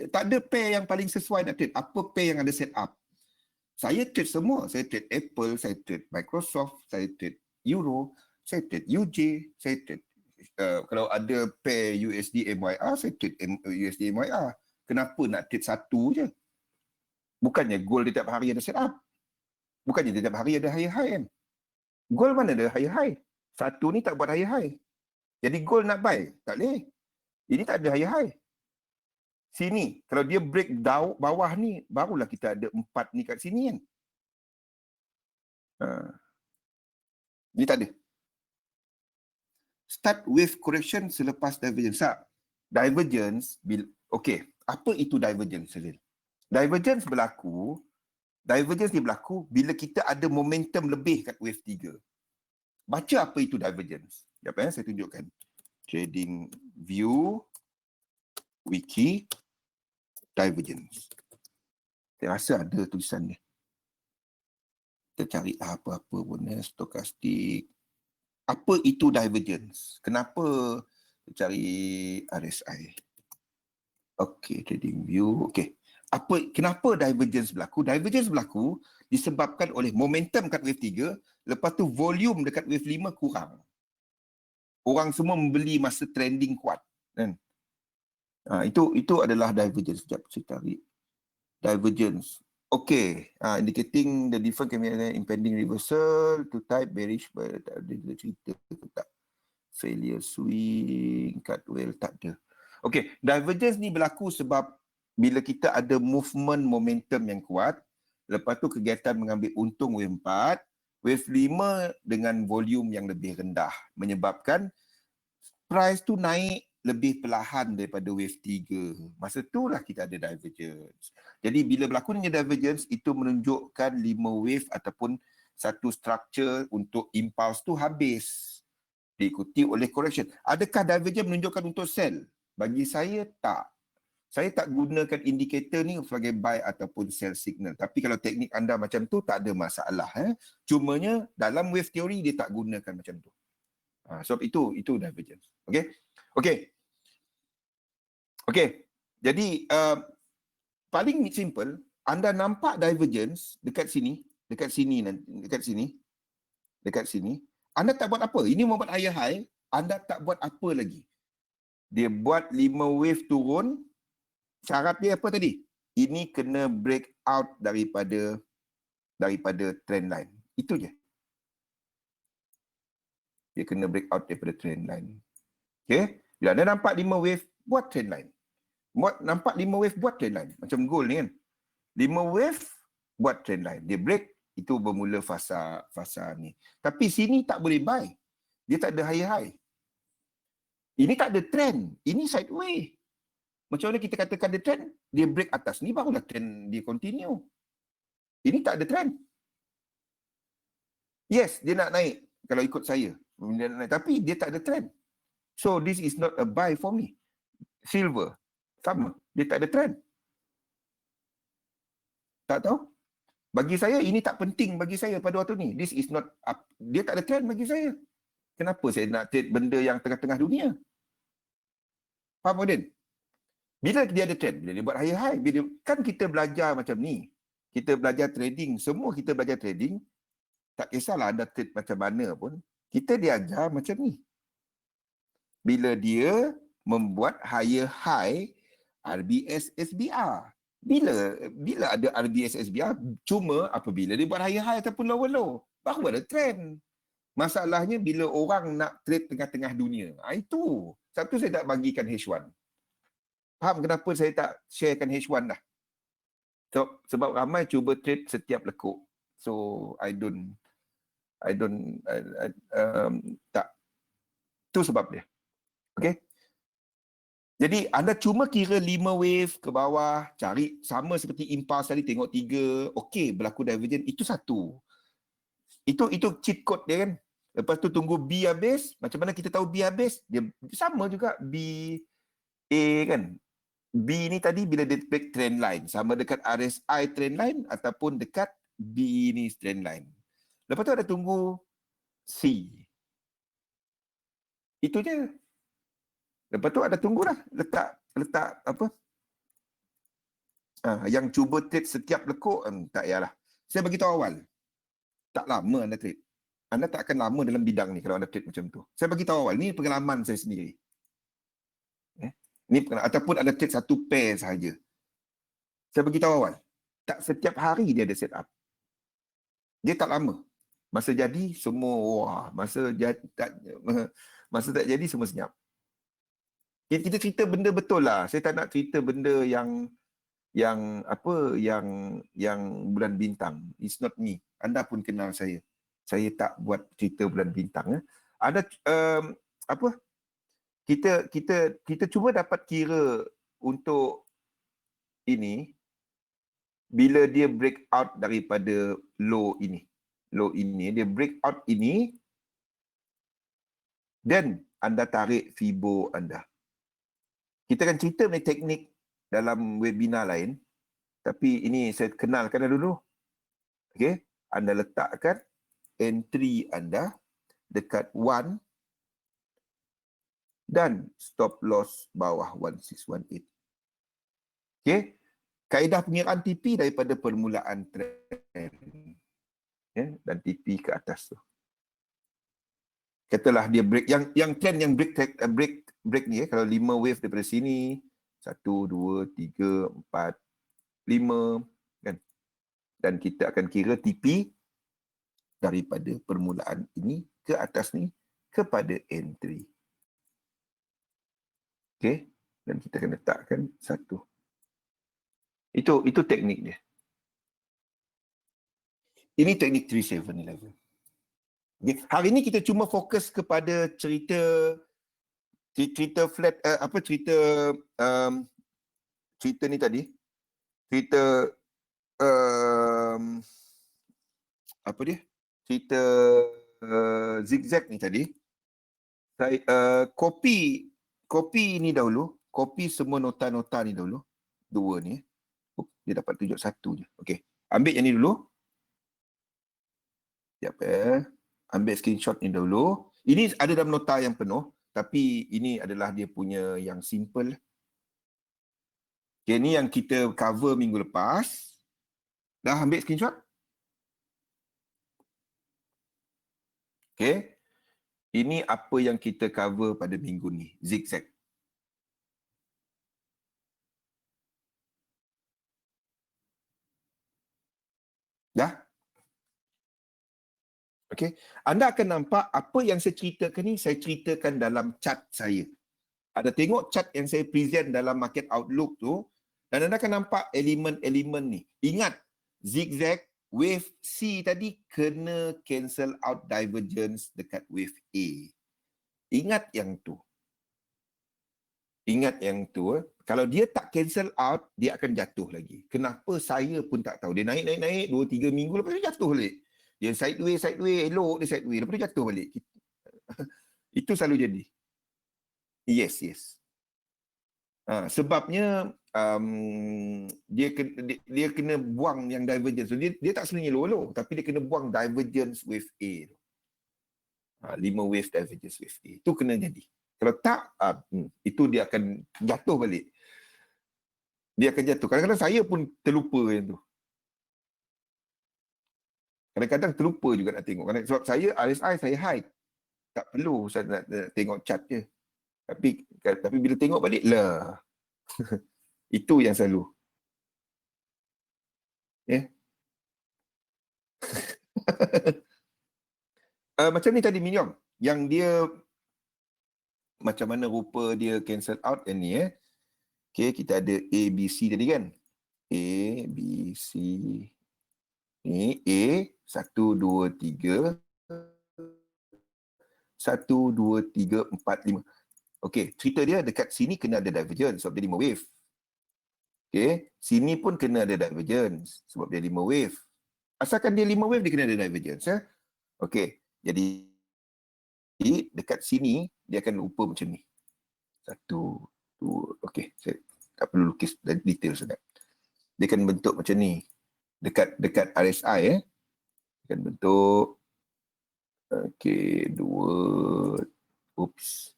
Tak ada pair yang paling sesuai nak trade. Apa pair yang ada set up? Saya trade semua. Saya trade Apple, saya trade Microsoft, saya trade Euro, saya trade UJ, saya trade kalau ada pair USD MYR, saya trade USD MYR. Kenapa nak trade satu je? Bukannya gold tiap hari ada set up. Bukannya tiap hari ada higher high kan? Gold mana ada higher high? Satu ni tak buat higher high. Jadi gold nak buy? Tak boleh. Ini tak ada higher high. Sini, kalau dia break bawah ni, barulah kita ada 4 ni kat sini kan. Ni tak ada. Start wave correction selepas divergence. Divergence, okey. Apa itu divergence, Azil? Divergence ni berlaku bila kita ada momentum lebih kat wave 3. Baca apa itu divergence. Sekejap saya tunjukkan. Trading view, wiki, divergence. Saya rasa ada tulisan ni. Kita cari apa-apa pun stokastik. Apa itu divergence? Kenapa cari RSI? Okey, trading view. Okey. Kenapa divergence berlaku? Divergence berlaku disebabkan oleh momentum kat wave 3, lepas tu volume dekat wave 5 kurang. Orang semua membeli masa trending kuat, kan? Itu adalah divergence. Sekejap saya cari. Divergence. Okay, indicating the different can be impending reversal to type bearish, but ada cerita tak? Failure swing, cut well, tak ada. Okay, divergence ni berlaku sebab bila kita ada movement momentum yang kuat, lepas tu kegiatan mengambil untung wave 4, wave 5 dengan volume yang lebih rendah, menyebabkan price tu naik lebih perlahan daripada wave 3. Masa itulah kita ada divergence. Jadi bila berlakunya divergence, itu menunjukkan 5 wave ataupun satu structure untuk impulse tu habis. Diikuti oleh correction. Adakah divergence menunjukkan untuk sell? Bagi saya tak. Saya tak gunakan indikator ni sebagai buy ataupun sell signal. Tapi kalau teknik anda macam tu, tak ada masalah. Cumanya dalam wave theory dia tak gunakan macam tu. Sebab itu divergence. Okey. Jadi paling simple, anda nampak divergence dekat sini. Anda tak buat apa. Ini membuat higher high, anda tak buat apa lagi. Dia buat 5 wave turun. Syarat dia apa tadi? Ini kena break out daripada trend line. Itu je. Dia kena break out daripada trend line. Okay? Bila anda nampak 5 wave, buat trend line. Nampak 5 wave, buat trend line. Macam gold ni kan. 5 wave, buat trend line. Dia break, itu bermula fasa ni. Tapi sini tak boleh buy. Dia tak ada higher high. Ini tak ada trend. Ini sideways. Macam mana kita katakan ada trend? Dia break atas ni, barulah trend dia continue. Ini tak ada trend. Yes, dia nak naik. Kalau ikut saya. Dia nak naik. Tapi dia tak ada trend. So, this is not a buy for me. Silver. Sama. Dia tak ada trend. Tak tahu. Bagi saya, ini tak penting bagi saya pada waktu ni. This is not up. Dia tak ada trend bagi saya. Kenapa saya nak trade benda yang tengah-tengah dunia? Faham, Odin? Bila dia ada trend, bila dia buat higher high, kan kita belajar macam ni. Kita belajar trading. Semua kita belajar trading. Tak kisahlah anda trade macam mana pun. Kita diajar macam ni. Bila dia membuat higher high, RBS SBR. Bila ada RBS SBR, cuma apabila dia buat higher high ataupun lower low, baru ada trend. Masalahnya bila orang nak trade tengah-tengah dunia. Itu. Satu saya tak bagikan H1. Faham kenapa saya tak sharekan H1 dah? Sebab ramai cuba trade setiap lekuk. So tak. Itu sebab dia. Okay? Jadi anda cuma kira 5 wave ke bawah, cari sama seperti impulse tadi, tengok 3, okey, berlaku divergence, itu satu. Itu cheat code dia kan. Lepas tu tunggu B habis, macam mana kita tahu B habis? Dia sama juga B A kan. B ni tadi bila dia break trend line, sama dekat RSI trend line ataupun dekat B ni trend line. Lepas tu ada tunggu C. Itu je. Lepas tu ada tunggulah letak apa? Yang cuba trade setiap lekuk, tak payahlah. Saya bagi tahu awal. Tak lama anda trade. Anda tak akan lama dalam bidang ni kalau anda trade macam tu. Saya bagi tahu awal. Ni pengalaman saya sendiri. Ni ataupun anda trade satu pair sahaja. Saya bagi tahu awal. Tak setiap hari dia ada set up. Dia tak lama. Masa jadi semua masa tak jadi semua senyap. Kita cerita benda betul lah. Saya tak nak cerita benda yang bulan bintang. It's not me. Anda pun kenal saya. Saya tak buat cerita bulan bintang. Ada kita cuba dapat kira untuk ini bila dia break out daripada low ini, dia break out ini, dan anda tarik Fibo anda. Kita akan cerita mengenai teknik dalam webinar lain, tapi ini saya kenalkan dulu. Okey, anda letakkan entry anda dekat 1 dan stop loss bawah 1618. Okey, kaedah pengiraan TP daripada permulaan trend, dan TP ke atas tu. Katalah dia break yang trend yang break ni, kalau 5 wave daripada sini, 1 2 3 4 5 kan, dan kita akan kira TP daripada permulaan ini ke atas ni kepada entry. Okey, dan kita akan letakkan 1. Itu teknik dia. Ini teknik 3711. Okay. Hari ini kita cuma fokus kepada cerita flat, cerita ni tadi. Cerita apa dia? Cerita zigzag ni tadi. Saya copy ni dahulu. Copy semua nota-nota ni dahulu. 2 ni. Dia dapat tunjuk 1 je. Okey. Ambil yang ni dulu. Sekejap ambil screenshot ni dahulu. Ini ada dalam nota yang penuh, tapi ini adalah dia punya yang simple. Okay, ni yang kita cover minggu lepas. Dah ambil screenshot? Okay. Ini apa yang kita cover pada minggu ni. Zigzag. Dah? Okey, anda akan nampak apa yang saya ceritakan ni, saya ceritakan dalam chart saya. Ada tengok chart yang saya present dalam Market Outlook tu, dan anda akan nampak elemen-elemen ni. Ingat, zigzag, wave C tadi kena cancel out divergence dekat wave A. Ingat yang tu. Ingat yang tu. Kalau dia tak cancel out, dia akan jatuh lagi. Kenapa saya pun tak tahu. Dia naik, 2-3 minggu lepas dia jatuh balik. Dia sideways, elok dia sideways. Lepas dia jatuh balik. Itu selalu jadi. Yes. Sebabnya dia kena buang yang divergence. So, dia tak sebenarnya low, tapi dia kena buang divergence wave A tu. 5 wave divergence wave A. Itu kena jadi. Kalau tak, itu dia akan jatuh balik. Dia akan jatuh. Kadang-kadang saya pun terlupa yang tu. Kadang-kadang terlupa juga nak tengok. Sebab saya RSI saya hide. Tak perlu saya nak tengok chart je. Tapi bila tengok balik lah. Itu yang selalu. Macam ni tadi Min Yong. Yang dia macam mana rupa dia cancel out yang ni. Okay, kita ada A, B, C tadi kan. A, B, C. Ni A, 1, 2, 3. 1, 2, 3, 4, 5. Okey, cerita dia dekat sini kena ada divergence sebab dia 5 wave. Okey, sini pun kena ada divergence sebab dia 5 wave. Asalkan dia 5 wave, dia kena ada divergence. Okey, jadi dekat sini dia akan rupa macam ni. 1, 2, okey, saya tak perlu lukis detail sangat. Dia akan bentuk macam ni. Dekat RSI akan bentuk okey, 2 oops.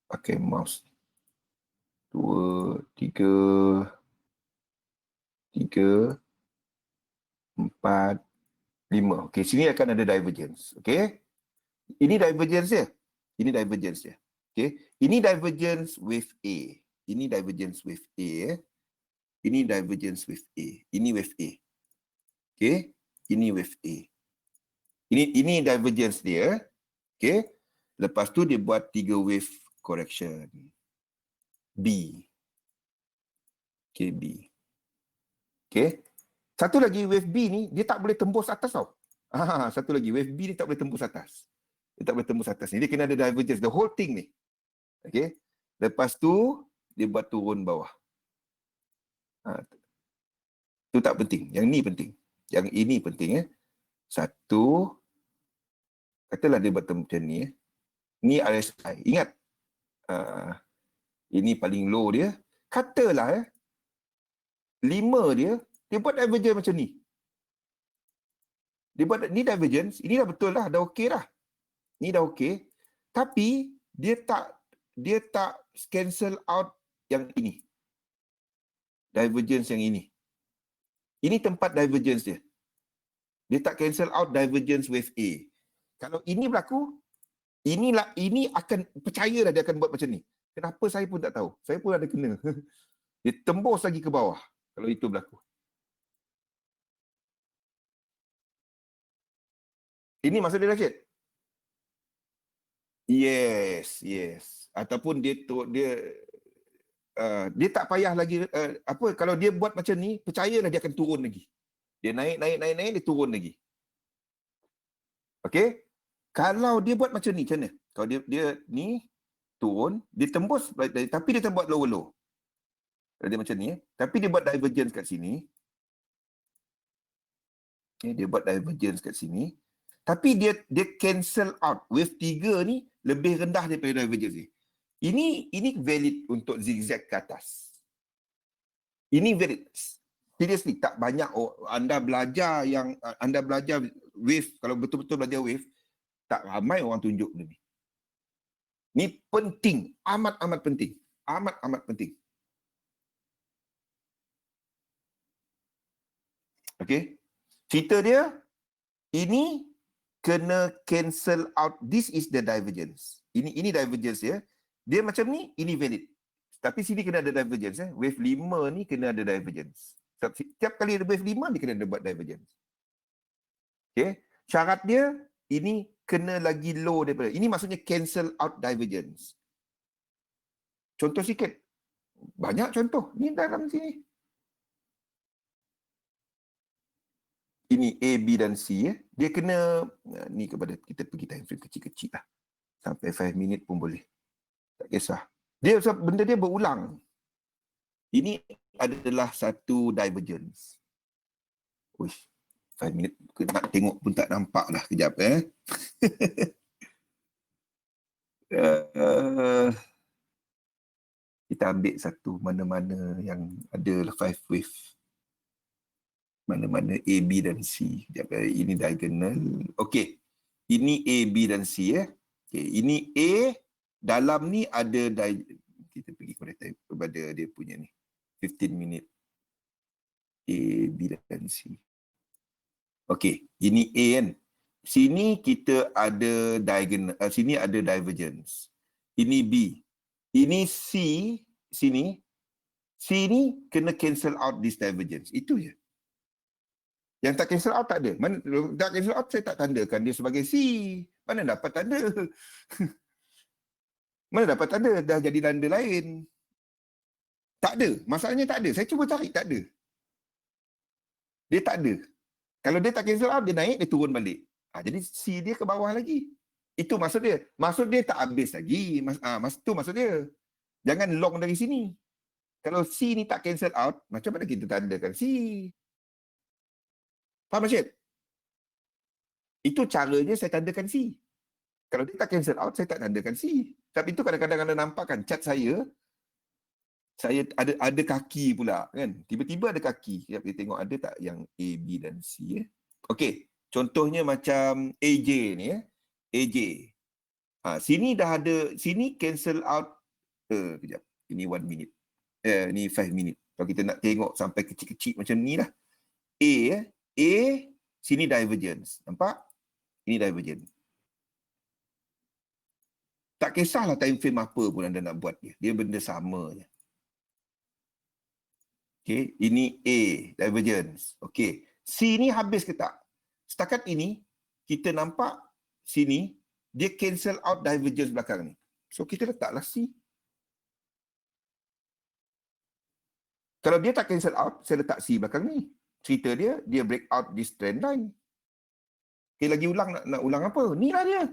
Pakai mouse. 2, 3, 4, 5. Okey, sini akan ada divergence. Okey. Ini divergence dia. Okey. Ini divergence wave A. Ini divergence wave A. Ini divergence wave A. Ini wave A. Okey. Ini wave A. Ini divergence dia. Okey. Lepas tu dia buat 3 wave correction. B. Okay, B. Okay. Satu lagi wave B ni, dia tak boleh tembus atas tau. Satu lagi, wave B ni tak boleh tembus atas. Dia tak boleh tembus atas ni. Dia kena ada divergence, the whole thing ni. Okay. Lepas tu, dia buat turun bawah. Itu tak penting. Yang ni penting. Yang ini penting. Satu, katalah dia buat macam ni. Ni RSI. Ingat, ini paling low dia. Katalah 5 dia buat divergence macam ni. Dia buat ni divergence, ini dah betul dah, dah okey dah. Ni dah okey. Tapi dia tak cancel out yang ini. Divergence yang ini. Ini tempat divergence dia. Dia tak cancel out divergence wave A. Kalau ini berlaku, ini akan percayalah dia akan buat macam ni. Kenapa saya pun tak tahu. Saya pun ada kena. Dia tembus lagi ke bawah kalau itu berlaku. Ini maksud dia, Rashid? Yes. Ataupun dia tak payah lagi kalau dia buat macam ni, percayalah dia akan turun lagi. Dia naik, dia turun lagi. Okey? Kalau dia buat macam ni, macam mana? Kalau dia ni turun, dia tembus, tapi dia buat low. Kalau dia macam ni, tapi dia buat divergence kat sini. Dia buat divergence kat sini. Tapi dia cancel out. Wave 3 ni lebih rendah daripada divergence ni. Ini valid untuk zigzag ke atas. Ini valid. Seriously, tak banyak anda belajar wave, kalau betul-betul belajar wave, tak ramai orang tunjuk benda ni. Ni penting, amat-amat penting. Amat-amat penting. Okey. Cerita dia, ini kena cancel out. This is the divergence. Ini divergence ya. Dia macam ni, ini valid. Tapi sini kena ada divergence. Wave 5 ni kena ada divergence. Setiap kali ada wave 5, dia kena ada buat divergence. Okay. Syarat dia, ini kena lagi low daripada. Ini maksudnya cancel out divergence. Contoh sikit. Banyak contoh. Ni dalam sini. Ini A, B dan C. Dia kena, ni kepada kita pergi time frame kecil-kecil lah. Sampai 5 minit pun boleh. Tak kisah. Benda dia berulang. Ini adalah satu divergence. Uish, 5 minit nak tengok pun tak nampak dah. Kejap kita ambil satu mana-mana yang ada 5 wave. Mana-mana A, B dan C. Kejap, ini diagonal. Okey. Ini A, B dan C Okey, ini A, dalam ni ada kita pergi kepada dia punya ni. 15 minit. A, B dan C. Okey, ini A kan. Sini kita ada diagonal, sini ada divergence. Ini B. Ini C, sini. C ni kena cancel out this divergence. Itu je. Yang tak cancel out tak ada. Mana tak cancel out, saya tak tandakan dia sebagai C. Mana dapat tanda? Mana dapat tanda? Dah jadi tanda lain. Tak ada. Masalahnya tak ada. Saya cuba cari, tak ada. Dia tak ada. Kalau dia tak cancel out, dia naik, dia turun balik. Jadi C dia ke bawah lagi. Itu maksud dia. Maksud dia tak habis lagi. Itu maksud dia. Jangan long dari sini. Kalau C ni tak cancel out, macam mana kita tandakan C? Faham, Rashid? Itu caranya saya tandakan C. Kalau dia tak cancel out, saya tak tandakan C. Tapi itu kadang-kadang anda nampak kan, cat saya ada kaki pula kan. Tiba-tiba ada kaki. Kita tengok ada tak yang A, B dan C. Okey, contohnya macam AJ ni AJ. Sini dah ada, sini cancel out. Kejap. Ini 1 minute. Ni 5 minute. Kalau kita nak tengok sampai kecil-kecil macam ni lah. A, sini divergence. Nampak? Ini divergence. Tak kisahlah time frame apa pun anda nak buat dia. Dia benda sama je. Okay, ini A, divergence. Okay, C ni habis ke tak? Setakat ini, kita nampak sini, dia cancel out divergence belakang ni. So, kita letaklah C. Kalau dia tak cancel out, saya letak C belakang ni. Cerita dia break out this trend line. Okay, lagi ulang, nak ulang apa? Ni lah dia.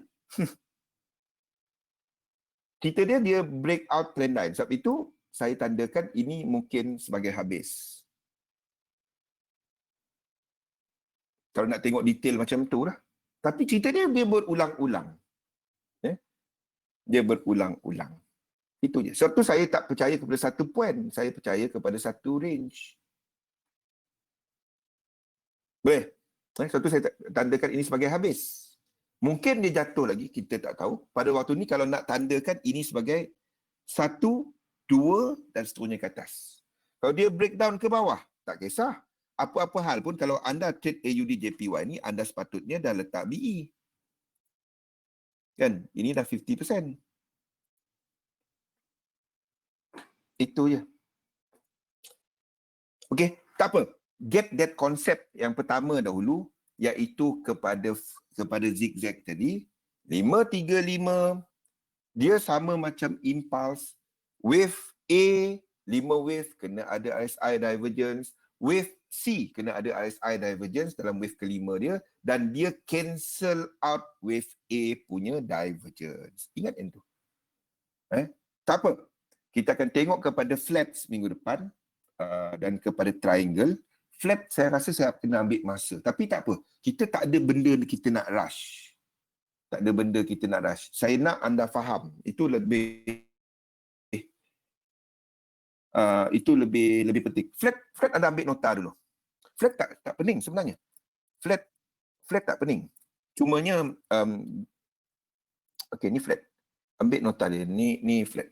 Cerita dia break out trend line. Sebab itu, saya tandakan ini mungkin sebagai habis. Kalau nak tengok detail macam tu lah. Tapi cerita dia berulang-ulang. Dia berulang-ulang. Itu je. Sebab tu saya tak percaya kepada satu point. Saya percaya kepada satu range. Boleh? Sebab tu saya tandakan ini sebagai habis. Mungkin dia jatuh lagi, kita tak tahu. Pada waktu ni kalau nak tandakan ini sebagai 1, 2 dan seterusnya ke atas. Kalau dia breakdown ke bawah, tak kisah. Apa-apa hal pun kalau anda trade AUD JPY ni, anda sepatutnya dah letak BE. Kan? Ini dah 50%. Itu je. Okey, tak apa. Get that concept yang pertama dahulu, iaitu kepada zigzag tadi. 535, dia sama macam impulse. Wave A, 5 wave kena ada RSI divergence. Wave C kena ada RSI divergence dalam wave kelima dia. Dan dia cancel out wave A punya divergence. Ingat yang tu. Tak apa. Kita akan tengok kepada flats minggu depan. Dan kepada triangle. Flat saya rasa saya kena ambil masa. Tapi tak apa. Kita tak ada benda kita nak rush. Tak ada benda kita nak rush. Saya nak anda faham. Itu lebih penting. Flat anda ambil nota dulu. Flat tak pening sebenarnya. Flat tak pening. Cumanya okey, ni flat. Ambil nota dia. Ni flat.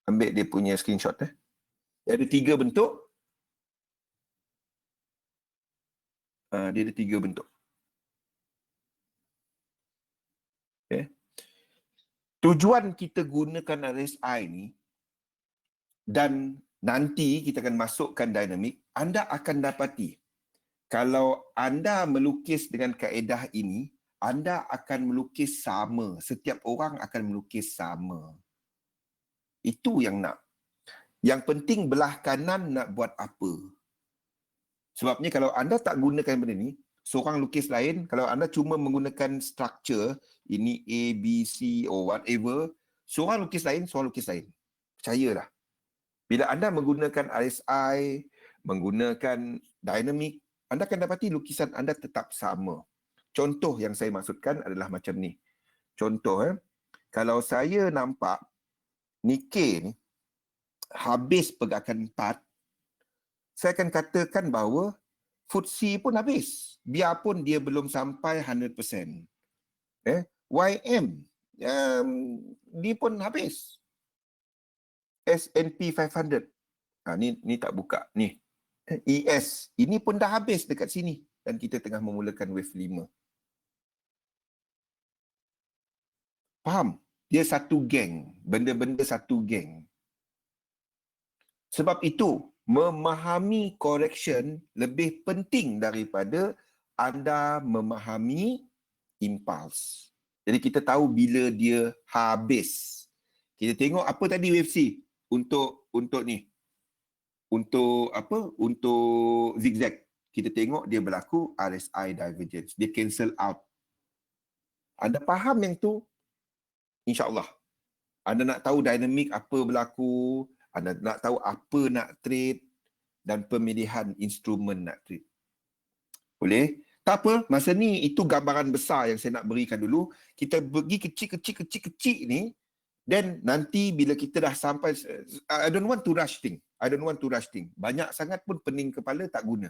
Ambil dia punya screenshot. Dia ada 3 bentuk. Dia ada 3 bentuk. Okay. Tujuan kita gunakan RSI ni dan nanti kita akan masukkan dinamik, anda akan dapati kalau anda melukis dengan kaedah ini, anda akan melukis sama. Setiap orang akan melukis sama. Itu yang nak. Yang penting belah kanan nak buat apa. Sebabnya kalau anda tak gunakan benda ni, seorang lukis lain, kalau anda cuma menggunakan structure, ini A, B, C or whatever, seorang lukis lain. Percayalah. Bila anda menggunakan RSI, menggunakan dynamic, anda akan dapati lukisan anda tetap sama. Contoh yang saya maksudkan adalah macam ni. Contoh, kalau saya nampak Nikkei ni habis pergerakan 4, saya akan katakan bahawa FTSE pun habis. Biarpun dia belum sampai 100%. YM, dia pun habis. S&P 500. Ni tak buka. Ni. ES. Ini pun dah habis dekat sini. Dan kita tengah memulakan wave 5. Faham? Dia satu geng. Benda-benda satu geng. Sebab itu, memahami correction lebih penting daripada anda memahami impulse. Jadi kita tahu bila dia habis. Kita tengok apa tadi wave C untuk ni. Untuk apa? Untuk zigzag. Kita tengok dia berlaku RSI divergence. Dia cancel out. Anda faham yang tu? InsyaAllah. Anda nak tahu dinamik apa berlaku, anda nak tahu apa nak trade dan pemilihan instrumen nak trade. Boleh? Tak apa, masa ni itu gambaran besar yang saya nak berikan dulu. Kita pergi kecil-kecil ni, then nanti bila kita dah sampai, I don't want to rush thing. Banyak sangat pun pening kepala tak guna.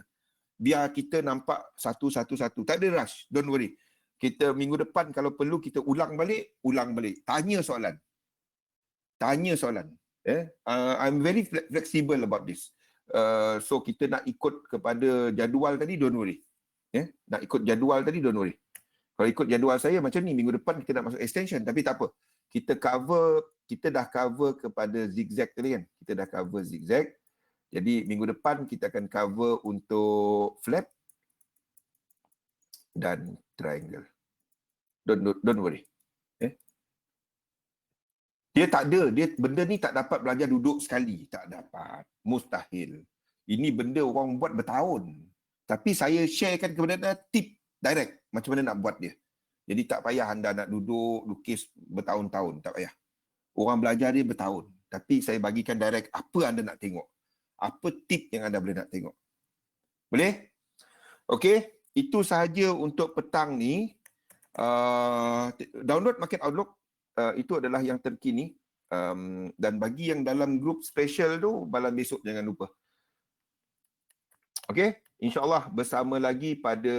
Biar kita nampak satu-satu. Tak ada rush, don't worry. Kita minggu depan kalau perlu kita ulang balik. Tanya soalan. I'm very flexible about this. So kita nak ikut kepada jadual tadi, don't worry. Nak ikut jadual tadi, don't worry. Kalau ikut jadual saya macam ni, minggu depan kita nak masuk extension. Tapi tak apa. Kita dah cover kepada zigzag tadi kan. Kita dah cover zigzag. Jadi minggu depan kita akan cover untuk flat dan triangle. Don't worry. Dia tak ada, benda ni tak dapat belajar duduk sekali. Tak dapat. Mustahil. Ini benda orang buat bertahun. Tapi saya sharekan kepada anda tip direct. Macam mana nak buat dia. Jadi tak payah anda nak duduk, lukis bertahun-tahun. Tak payah. Orang belajar dia bertahun. Tapi saya bagikan direct apa anda nak tengok. Apa tip yang anda boleh nak tengok. Boleh? Okey. itu sahaja untuk petang ni. Download Market Outlook, itu adalah yang terkini. Dan bagi yang dalam grup special tu, malam besok jangan lupa. Okey, insyaAllah bersama lagi pada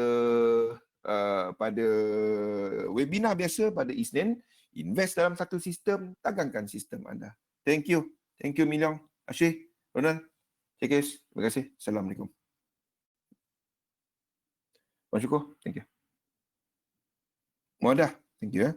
webinar biasa pada Isnin. Invest dalam satu sistem, tagangkan sistem anda. Thank you. Thank you Miliong, Asyik, Ronald. Check guys. Terima kasih. Assalamualaikum. Puan Syukur, thank you. Muadah, thank you.